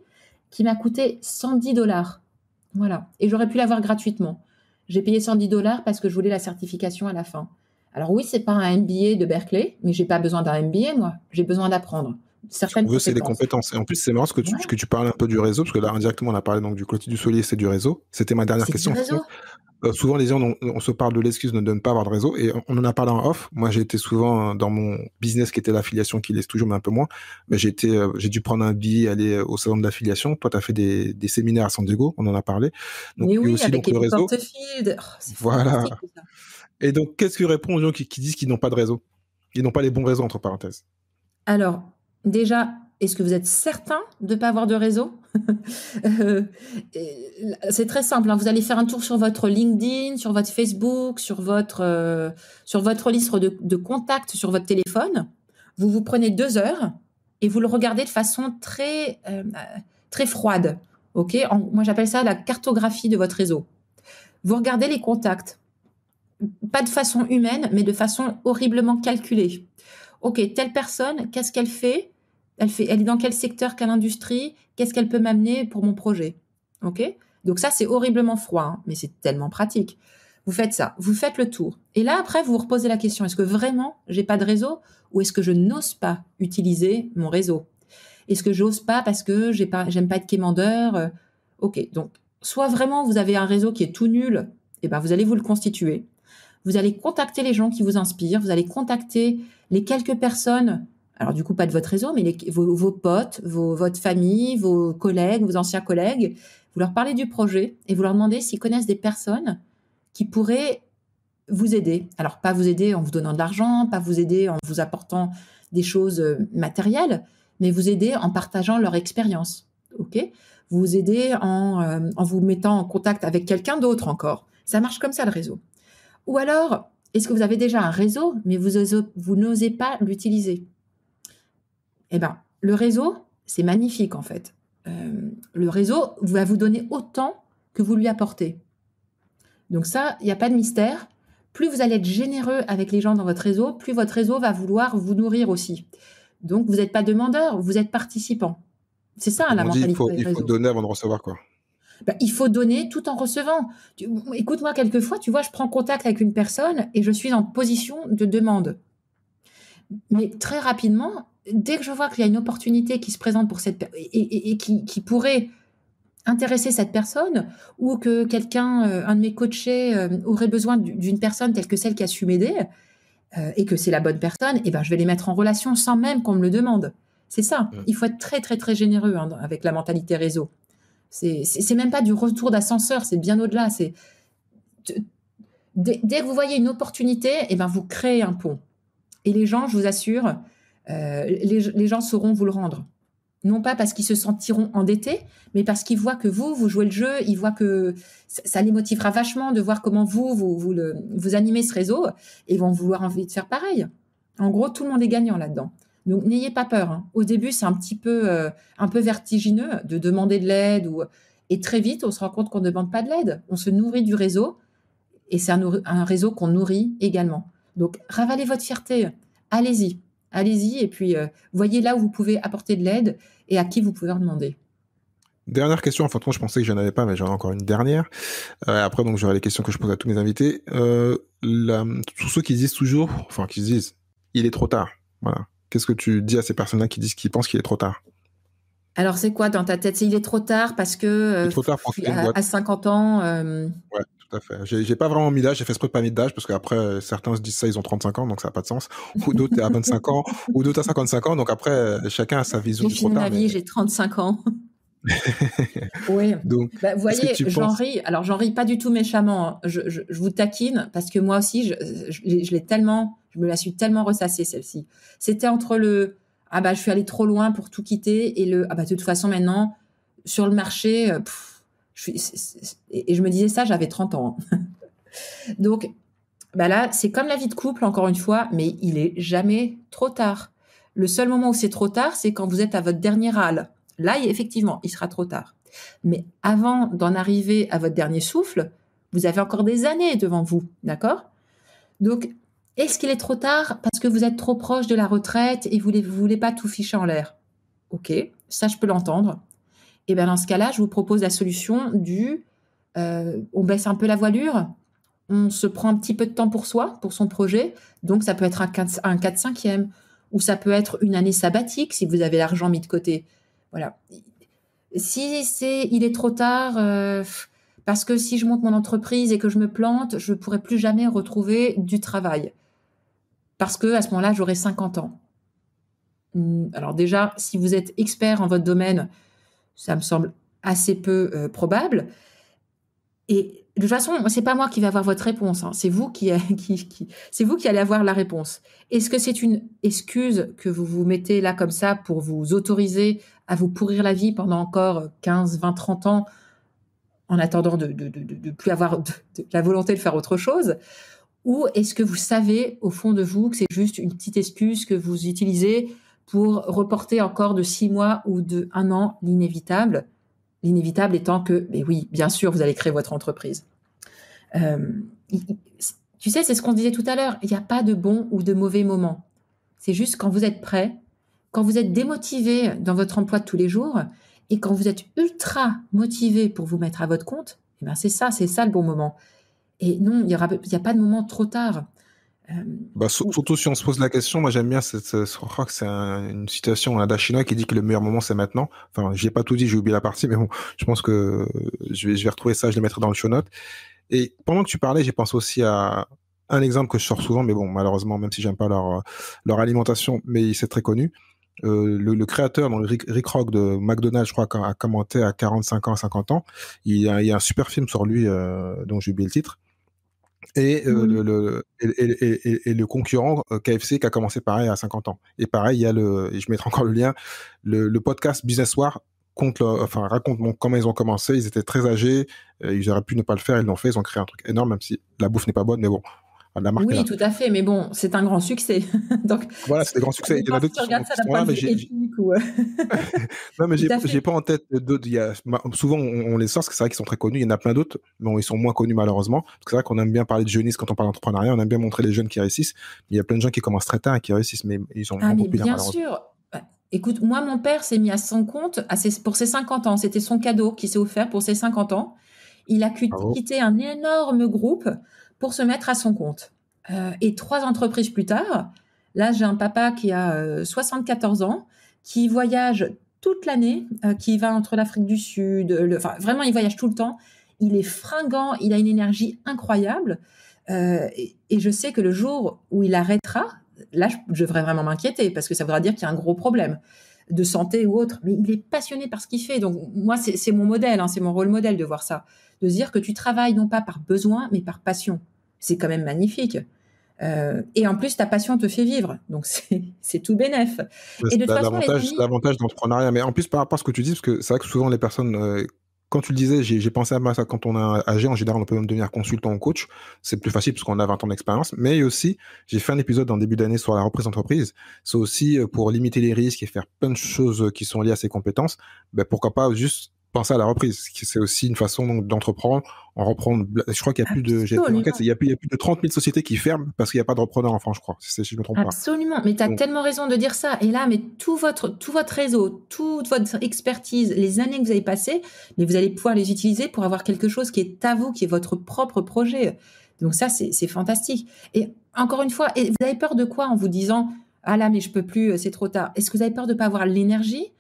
qui m'a coûté $110. Voilà. Et j'aurais pu l'avoir gratuitement. J'ai payé $110 parce que je voulais la certification à la fin. Alors oui, c'est pas un MBA de Berkeley, mais j'ai pas besoin d'un MBA, moi. J'ai besoin d'apprendre certaines compétences. C'est des compétences. Et en plus, c'est marrant que tu parles un peu du réseau, parce que là, indirectement, on a parlé donc du Clotilde Dussolier, c'est du réseau. C'était ma dernière question. Souvent, les gens, on se parle de l'excuse de ne pas avoir de réseau, et on en a parlé en off. Moi, j'ai été souvent dans mon business qui était l'affiliation, qui l'est toujours, mais un peu moins. Mais j'ai dû prendre un billet, aller au salon de l'affiliation. Toi, tu as fait des séminaires à San Diego, on en a parlé. Donc, mais oui, aussi, avec donc, le réseau. Voilà. Et donc, qu'est-ce que répond aux gens qui disent qu'ils n'ont pas de réseau? Ils n'ont pas les bons réseaux, entre parenthèses. Alors, déjà, est-ce que vous êtes certain de ne pas avoir de réseau? C'est très simple. Hein. Vous allez faire un tour sur votre LinkedIn, sur votre Facebook, sur votre liste de contacts sur votre téléphone. Vous prenez 2 heures et vous le regardez de façon très, très froide. Okay, moi, j'appelle ça la cartographie de votre réseau. Vous regardez les contacts. Pas de façon humaine, mais de façon horriblement calculée. Ok, telle personne, qu'est-ce qu'elle fait ? Elle est dans quel secteur, quelle industrie ? Qu'est-ce qu'elle peut m'amener pour mon projet ? Ok ? Donc ça, c'est horriblement froid, hein, mais c'est tellement pratique. Vous faites ça, vous faites le tour. Et là, après, vous vous reposez la question, est-ce que vraiment, j'ai pas de réseau ? Ou est-ce que je n'ose pas utiliser mon réseau ? Est-ce que j'ose pas parce que j'aime pas être quémandeur ? Ok, donc, soit vraiment, vous avez un réseau qui est tout nul, et ben vous allez vous le constituer. Vous allez contacter les gens qui vous inspirent, vous allez contacter les quelques personnes, alors du coup pas de votre réseau, mais vos potes, votre famille, vos collègues, vos anciens collègues, vous leur parlez du projet et vous leur demandez s'ils connaissent des personnes qui pourraient vous aider. Alors pas vous aider en vous donnant de l'argent, pas vous aider en vous apportant des choses matérielles, mais vous aider en partageant leur expérience. Ok ? Vous aider en vous mettant en contact avec quelqu'un d'autre encore. Ça marche comme ça le réseau. Ou alors, est-ce que vous avez déjà un réseau, mais vous n'osez pas l'utiliser ? Eh bien, le réseau, c'est magnifique en fait. Le réseau va vous donner autant que vous lui apportez. Donc ça, il n'y a pas de mystère. Plus vous allez être généreux avec les gens dans votre réseau, plus votre réseau va vouloir vous nourrir aussi. Donc, vous n'êtes pas demandeur, vous êtes participant. C'est ça, la mentalité du réseau. Il faut donner avant de recevoir, quoi. Ben, il faut donner tout en recevant. Écoute-moi, quelquefois, tu vois, je prends contact avec une personne et je suis en position de demande. Mais très rapidement, dès que je vois qu'il y a une opportunité qui se présente pour cette et qui pourrait intéresser cette personne, ou que quelqu'un, un de mes coachés, aurait besoin d'une personne telle que celle qui a su m'aider, et que c'est la bonne personne, et ben je vais les mettre en relation sans même qu'on me le demande. C'est ça. Il faut être très, très, très généreux avec la mentalité réseau. C'est même pas du retour d'ascenseur, c'est bien au-delà. Dès que vous voyez une opportunité, eh ben vous créez un pont. Et les gens, je vous assure, les gens sauront vous le rendre. Non pas parce qu'ils se sentiront endettés, mais parce qu'ils voient que vous jouez le jeu, ils voient que ça les motivera vachement de voir comment vous animez ce réseau, et vont vouloir envie de faire pareil. En gros, tout le monde est gagnant là-dedans. Donc, n'ayez pas peur. Hein. Au début, c'est un peu vertigineux de demander de l'aide. Et très vite, on se rend compte qu'on ne demande pas de l'aide. On se nourrit du réseau. Et c'est un réseau qu'on nourrit également. Donc, ravalez votre fierté. Allez-y. Allez-y. Et puis, voyez là où vous pouvez apporter de l'aide et à qui vous pouvez en demander. Dernière question. Enfin, je pensais que je n'en avais pas, mais j'en ai encore une dernière. Après, donc, j'aurai les questions que je pose à tous mes invités. Tous ceux qui disent toujours, enfin, qui se disent, il est trop tard. Voilà. Qu'est-ce que tu dis à ces personnes-là qui pensent qu'il est trop tard ? Alors, c'est quoi dans ta tête ? C'est il est trop tard parce que trop tard pour à 50 ans... Ouais, tout à fait. J'ai pas vraiment mis d'âge, j'ai fait exprès de pas mettre d'âge parce qu'après, certains se disent ça, ils ont 35 ans, donc ça n'a pas de sens. Ou d'autres à 25 ans, ou d'autres à 55 ans. Donc après, chacun a sa vision du trop tard. J'ai fini ma vie, j'ai 35 ans. Oui. Donc, vous voyez, j'en ris. Alors, j'en ris pas du tout méchamment. Hein. Je vous taquine parce que moi aussi, je me la suis tellement ressassée, celle-ci. C'était entre je suis allée trop loin pour tout quitter, et de toute façon, maintenant, sur le marché, et je me disais ça, j'avais 30 ans. Hein. Donc, là, c'est comme la vie de couple, encore une fois, mais il est jamais trop tard. Le seul moment où c'est trop tard, c'est quand vous êtes à votre dernier râle. Là, effectivement, il sera trop tard. Mais avant d'en arriver à votre dernier souffle, vous avez encore des années devant vous, d'accord? Donc, est-ce qu'il est trop tard parce que vous êtes trop proche de la retraite et vous ne voulez pas tout ficher en l'air? Ok, ça je peux l'entendre. Et bien dans ce cas-là, je vous propose la solution on baisse un peu la voilure, on se prend un petit peu de temps pour soi, pour son projet. Donc ça peut être un 4/5e, ou ça peut être une année sabbatique si vous avez l'argent mis de côté. Voilà. Si il est trop tard, parce que si je monte mon entreprise et que je me plante, je ne pourrai plus jamais retrouver du travail. Parce que à ce moment-là, j'aurai 50 ans. Alors déjà, si vous êtes expert en votre domaine, ça me semble assez peu probable. Et de toute façon, c'est pas moi qui vais avoir votre réponse. Hein. C'est vous c'est vous qui allez avoir la réponse. Est-ce que c'est une excuse que vous vous mettez là comme ça pour vous autoriser à vous pourrir la vie pendant encore 15, 20, 30 ans en attendant de plus avoir la volonté de faire autre chose? Ou est-ce que vous savez au fond de vous que c'est juste une petite excuse que vous utilisez pour reporter encore de 6 mois ou de 1 an l'inévitable? L'inévitable étant que, mais oui, bien sûr, vous allez créer votre entreprise. Tu sais, c'est ce qu'on disait tout à l'heure. Il n'y a pas de bon ou de mauvais moment. C'est juste quand vous êtes prêt, quand vous êtes démotivé dans votre emploi de tous les jours et quand vous êtes ultra motivé pour vous mettre à votre compte, eh ben c'est ça le bon moment. Et non, il y a pas de moment trop tard. Surtout si on se pose la question, moi j'aime bien je crois que c'est une citation d'un chinois qui dit que le meilleur moment c'est maintenant. Enfin, j'ai pas tout dit, j'ai oublié la partie, mais bon, je pense que je vais retrouver ça, je le mettrai dans le show note. Et pendant que tu parlais, j'ai pensé aussi à un exemple que je sors souvent, mais bon, malheureusement, même si j'aime pas leur alimentation, mais c'est très connu. Le créateur, donc Rick Rock de McDonald's, je crois, a commenté à 45 ans, à 50 ans. Il y a un super film sur lui, dont j'ai oublié le titre. Et le concurrent KFC qui a commencé pareil à 50 ans. Et pareil, il y a et je mettrai encore le lien, le podcast Business War raconte comment ils ont commencé. Ils étaient très âgés, ils auraient pu ne pas le faire, ils l'ont fait, ils ont créé un truc énorme, même si la bouffe n'est pas bonne, mais bon, la marque est là. Oui, tout à fait, mais bon, c'est un grand succès. Donc, voilà, c'est des grands succès. Il y en a d'autres qui sont là, mais non, mais j'ai pas en tête d'autres. Souvent, on les sort parce que c'est vrai qu'ils sont très connus. Il y en a plein d'autres, mais ils sont moins connus malheureusement. Parce que c'est vrai qu'on aime bien parler de jeunisme quand on parle d'entrepreneuriat. On aime bien montrer les jeunes qui réussissent. Mais il y a plein de gens qui commencent très tard et qui réussissent, mais ils sont moins populaires malheureusement. Bien sûr. Écoute, moi, mon père s'est mis à son compte pour ses 50 ans. C'était son cadeau qui s'est offert pour ses 50 ans. Il a quitté un énorme groupe pour se mettre à son compte. Et 3 entreprises plus tard, là, j'ai un papa qui a 74 ans, qui voyage toute l'année, qui va entre l'Afrique du Sud, vraiment, il voyage tout le temps. Il est fringant, il a une énergie incroyable. Et je sais que le jour où il arrêtera, là, je devrais vraiment m'inquiéter parce que ça voudra dire qu'il y a un gros problème de santé ou autre. Mais il est passionné par ce qu'il fait. Donc, moi, c'est mon modèle, hein, c'est mon rôle modèle de voir ça. De se dire que tu travailles non pas par besoin, mais par passion. C'est quand même magnifique. Et en plus, ta passion te fait vivre. Donc, c'est tout bénef. Et de toute façon, l'avantage d'entrepreneuriat. Mais en plus, par rapport à ce que tu dis, parce que c'est vrai que souvent les personnes... quand tu le disais, j'ai pensé à ça quand on est âgé. En général, on peut même devenir consultant ou coach. C'est plus facile parce qu'on a 20 ans d'expérience. Mais aussi, j'ai fait un épisode en début d'année sur la reprise d'entreprise. C'est aussi pour limiter les risques et faire plein de choses qui sont liées à ses compétences. Pourquoi pas juste penser à la reprise. C'est aussi une façon d'entreprendre. Je crois qu'il y a plus de, il y a plus de 30 000 sociétés qui ferment parce qu'il n'y a pas de repreneur en France, je crois. Si je me trompe pas. Absolument. Mais tu as tellement raison de dire ça. Et là, mais tout votre réseau, toute votre expertise, les années que vous avez passées, mais vous allez pouvoir les utiliser pour avoir quelque chose qui est à vous, qui est votre propre projet. Donc ça, c'est fantastique. Et encore une fois, vous avez peur de quoi en vous disant, ah là, mais je peux plus, c'est trop tard. Est-ce que vous avez peur de pas avoir l'énergie?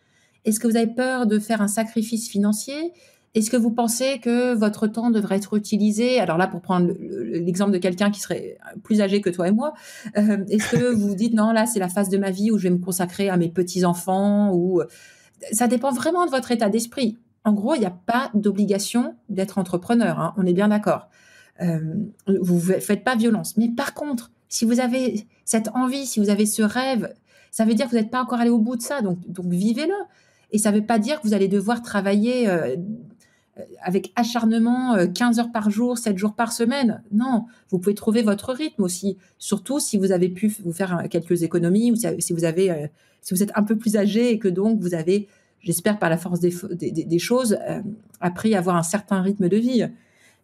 Est-ce que vous avez peur de faire un sacrifice financier? Est-ce que vous pensez que votre temps devrait être utilisé? Alors là, pour prendre l'exemple de quelqu'un qui serait plus âgé que toi et moi, est-ce que vous vous dites non, là, c'est la phase de ma vie où je vais me consacrer à mes petits-enfants ou... Ça dépend vraiment de votre état d'esprit. En gros, il n'y a pas d'obligation d'être entrepreneur, hein, on est bien d'accord. Vous ne faites pas violence. Mais par contre, si vous avez cette envie, si vous avez ce rêve, ça veut dire que vous n'êtes pas encore allé au bout de ça, donc vivez-le. Et ça ne veut pas dire que vous allez devoir travailler avec acharnement 15 heures par jour, 7 jours par semaine. Non, vous pouvez trouver votre rythme aussi. Surtout si vous avez pu vous faire quelques économies ou si vous êtes un peu plus âgé et que donc vous avez, j'espère par la force des choses, appris à avoir un certain rythme de vie.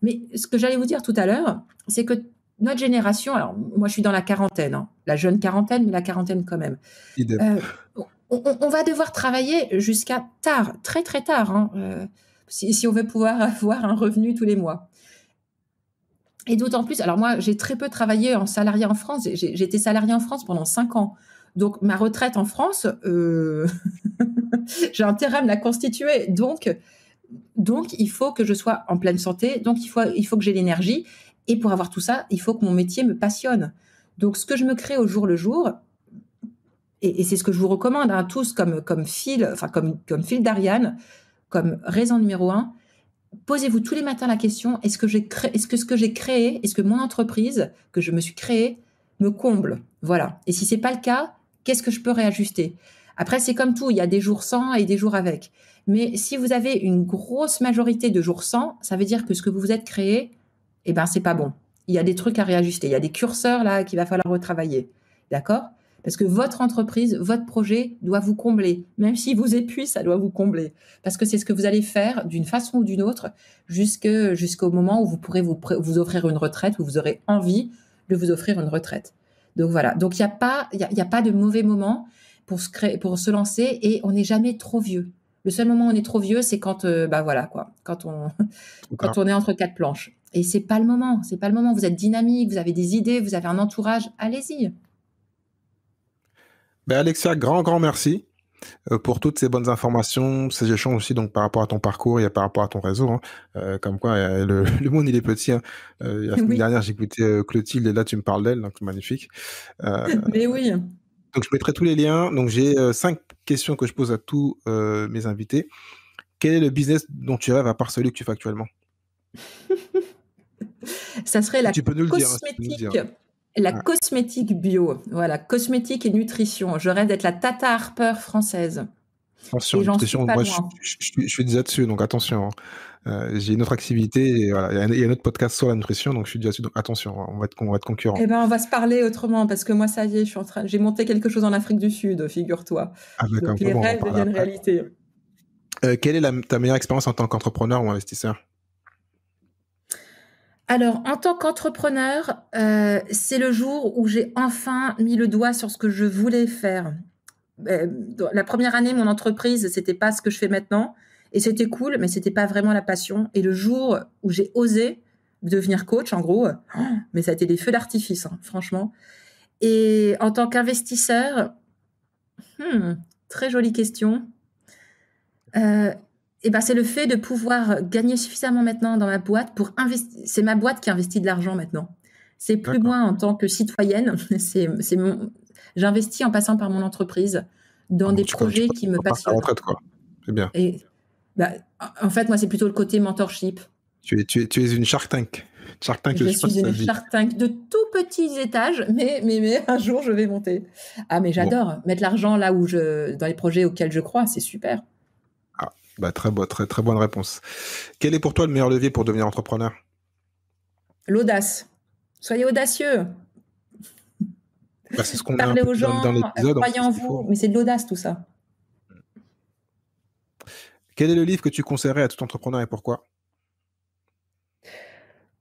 Mais ce que j'allais vous dire tout à l'heure, c'est que notre génération, alors moi je suis dans la quarantaine, hein, la jeune quarantaine, mais la quarantaine quand même. On va devoir travailler jusqu'à tard, très très tard, hein, si on veut pouvoir avoir un revenu tous les mois. Et d'autant plus, alors moi j'ai très peu travaillé en salarié en France, j'ai été salarié en France pendant 5 ans. Donc ma retraite en France, j'ai intérêt à me la constituer. Donc il faut que je sois en pleine santé, donc il faut que j'ai l'énergie. Et pour avoir tout ça, il faut que mon métier me passionne. Donc, ce que je me crée au jour le jour, et c'est ce que je vous recommande, hein, tous comme fil d'Ariane, comme raison numéro 1, posez-vous tous les matins la question, est-ce que ce que j'ai créé, est-ce que mon entreprise que je me suis créée me comble? Voilà. Et si c'est pas le cas, qu'est-ce que je peux réajuster? Après, c'est comme tout, il y a des jours sans et des jours avec. Mais si vous avez une grosse majorité de jours sans, ça veut dire que ce que vous vous êtes créé, eh ben, c'est pas bon. Il y a des trucs à réajuster. Il y a des curseurs là qu'il va falloir retravailler. D'accord? Parce que votre entreprise, votre projet doit vous combler. Même s'il vous épuise, ça doit vous combler. Parce que c'est ce que vous allez faire d'une façon ou d'une autre jusqu'au moment où vous pourrez vous offrir une retraite, où vous aurez envie de vous offrir une retraite. Donc voilà. Donc il n'y a pas de mauvais moment pour se lancer et on n'est jamais trop vieux. Le seul moment où on est trop vieux, c'est quand on est entre 4 planches. Et c'est pas le moment. Vous êtes dynamique, vous avez des idées, vous avez un entourage. Allez-y. Ben Alexia, grand merci pour toutes ces bonnes informations, ces échanges aussi donc par rapport à ton parcours et par rapport à ton réseau. Hein. Comme quoi, le monde il est petit. Hein. La semaine dernière, j'écoutais Clotilde et là tu me parles d'elle, donc magnifique. Mais oui. Donc je mettrai tous les liens. Donc j'ai 5 questions que je pose à tous mes invités. Quel est le business dont tu rêves à part celui que tu fais actuellement? Ça serait la cosmétique. La cosmétique bio. Voilà, cosmétique et nutrition. Je rêve d'être la Tata Harper française. Attention, nutrition, moi je suis déjà dessus, donc attention. J'ai une autre activité, et voilà, il y a un autre podcast sur la nutrition, donc je suis déjà dessus, donc attention, on va être concurrents. Eh ben, on va se parler autrement, parce que moi, ça y est, j'ai monté quelque chose en Afrique du Sud, figure-toi. Donc les rêves deviennent réalité. Quelle est ta meilleure expérience en tant qu'entrepreneur ou investisseur? Alors, en tant qu'entrepreneur, c'est le jour où j'ai enfin mis le doigt sur ce que je voulais faire. La première année, mon entreprise, c'était pas ce que je fais maintenant. Et c'était cool, mais c'était pas vraiment la passion. Et le jour où j'ai osé devenir coach, en gros, mais ça a été des feux d'artifice, hein, franchement. Et en tant qu'investisseur, très jolie question. C'est le fait de pouvoir gagner suffisamment maintenant dans ma boîte pour investir. C'est ma boîte qui investit de l'argent maintenant. C'est plus moi en tant que citoyenne. J'investis en passant par mon entreprise dans des projets qui me passionnent. Retraite, quoi. C'est bien. Et en fait, moi, c'est plutôt le côté mentorship. Tu es une Shark Tank. Je suis une Shark Tank de tout petits étages, mais un jour, je vais monter. Ah, mais j'adore mettre l'argent là dans les projets auxquels je crois, c'est super. Très bonne réponse. Quel est pour toi le meilleur levier pour devenir entrepreneur? L'audace. Soyez audacieux. C'est ce qu'on Parlez aux gens, dans l'épisode. Croyez en vous, mais c'est de l'audace tout ça. Quel est le livre que tu conseillerais à tout entrepreneur et pourquoi?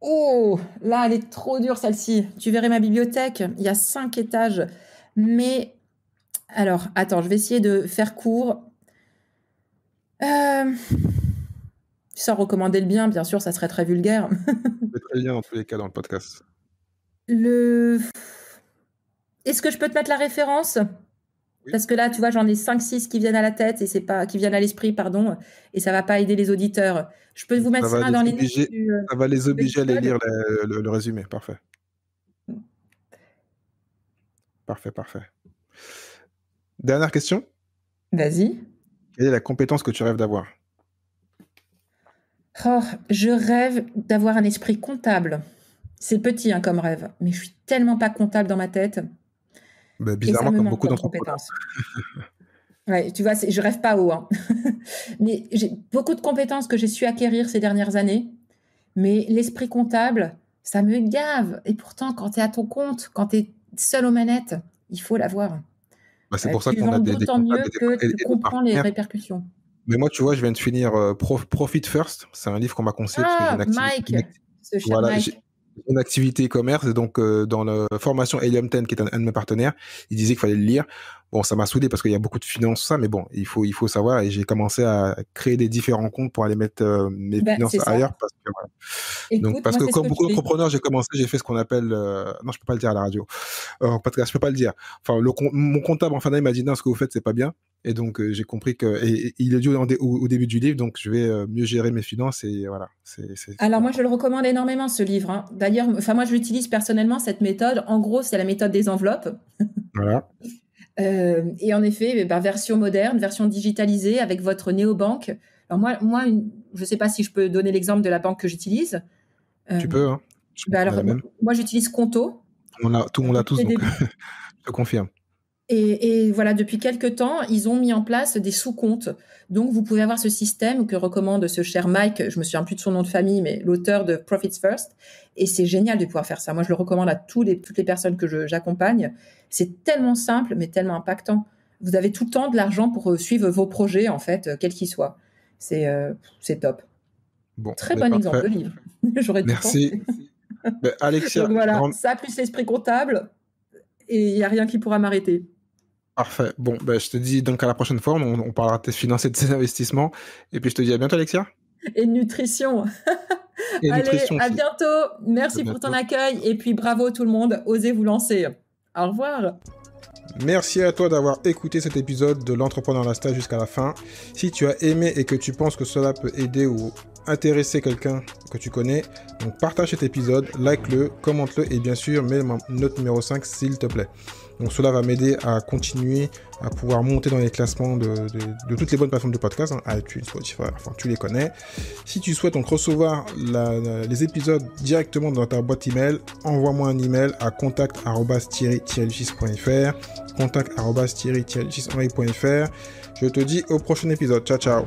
Oh, là, elle est trop dure celle-ci. Tu verrais ma bibliothèque, il y a 5 étages. Mais, alors, attends, je vais essayer de faire court. Sans recommander le bien sûr, ça serait très vulgaire. Je mettrai le lien dans tous les cas dans le podcast. Est-ce que je peux te mettre la référence? Oui. Parce que là, tu vois, j'en ai 5-6 qui viennent à la tête et qui viennent à l'esprit, pardon, et ça va pas aider les auditeurs. Je peux vous mettre ça dans les notes. Ça va les obliger à aller lire le résumé. Parfait. Parfait. Dernière question. Vas-y. Quelle est la compétence que tu rêves d'avoir? Je rêve d'avoir un esprit comptable. C'est petit comme rêve, mais je suis tellement pas comptable dans ma tête. Bizarrement, comme beaucoup d'entrepreneurs. Ouais, tu vois, je rêve pas haut, hein. Mais j'ai beaucoup de compétences que j'ai su acquérir ces dernières années. Mais l'esprit comptable, ça me gave. Et pourtant, quand tu es à ton compte, quand tu es seul aux manettes, il faut l'avoir. Bah, c'est pour ça Tu qu'on a vends des d'autant comptables mieux que et tu des comprends les partenaires. répercussions. Mais moi, tu vois, je viens de finir Profit First. C'est un livre qu'on m'a conseillé parce que j'ai Ah, Mike, ce cher voilà, j'ai Mike. une activité e-commerce. Et donc, dans la formation Helium 10, qui est un de mes partenaires, il disait qu'il fallait le lire. Bon, ça m'a saoulé parce qu'il y a beaucoup de finances, ça, mais bon, il faut savoir. Et j'ai commencé à créer des différents comptes pour aller mettre mes finances C'est ça. ailleurs. Parce que, voilà. Donc, Écoute, parce moi, que c'est ce comme que je beaucoup fais. d'entrepreneurs, j'ai fait ce qu'on appelle... non, je peux pas le dire à la radio. Parce que je peux pas le dire. Enfin, mon comptable en fin d'année m'a dit non, ce que vous faites, c'est pas bien. Et donc, j'ai compris que... Et il est dû au début du livre, donc je vais mieux gérer mes finances. Et voilà. Alors, moi, je le recommande énormément, ce livre, hein. D'ailleurs, moi, je l'utilise personnellement, cette méthode. En gros, c'est la méthode des enveloppes. Voilà. Et en effet, version moderne, version digitalisée avec votre néobanque. Alors je ne sais pas si je peux donner l'exemple de la banque que j'utilise. Tu peux, hein. Je pense qu'on a la même. Moi, j'utilise Conto. Tout le monde l'a tous, donc je te confirme. Et voilà, depuis quelques temps, ils ont mis en place des sous-comptes. Donc, vous pouvez avoir ce système que recommande ce cher Mike, je me souviens plus de son nom de famille, mais l'auteur de Profits First. Et c'est génial de pouvoir faire ça. Moi, je le recommande à toutes les personnes que j'accompagne. C'est tellement simple, mais tellement impactant. Vous avez tout le temps de l'argent pour suivre vos projets, en fait, quels qu'ils soient. C'est top. Bon, Très bon exemple de livre. J'aurais dû penser. Alexia. Donc voilà, ça plus l'esprit comptable, et il n'y a rien qui pourra m'arrêter. Parfait. Bon, je te dis donc à la prochaine fois, on parlera de tes finances et de tes investissements. Et puis je te dis à bientôt, Alexia. Et de nutrition. Allez, à bientôt. Merci pour ton accueil. Et puis bravo tout le monde. Osez vous lancer. Au revoir. Merci à toi d'avoir écouté cet épisode de l'Entrepreneur Lifestyle jusqu'à la fin. Si tu as aimé et que tu penses que cela peut aider ou intéresser quelqu'un que tu connais, donc partage cet épisode, like-le, commente-le et bien sûr mets note numéro 5 s'il te plaît. Donc cela va m'aider à continuer à pouvoir monter dans les classements de toutes les bonnes plateformes de podcast, hein, iTunes, Spotify, enfin tu les connais. Si tu souhaites donc recevoir les épisodes directement dans ta boîte email, envoie-moi un email à contact@thierry-lucis.fr. Je te dis au prochain épisode. Ciao, ciao.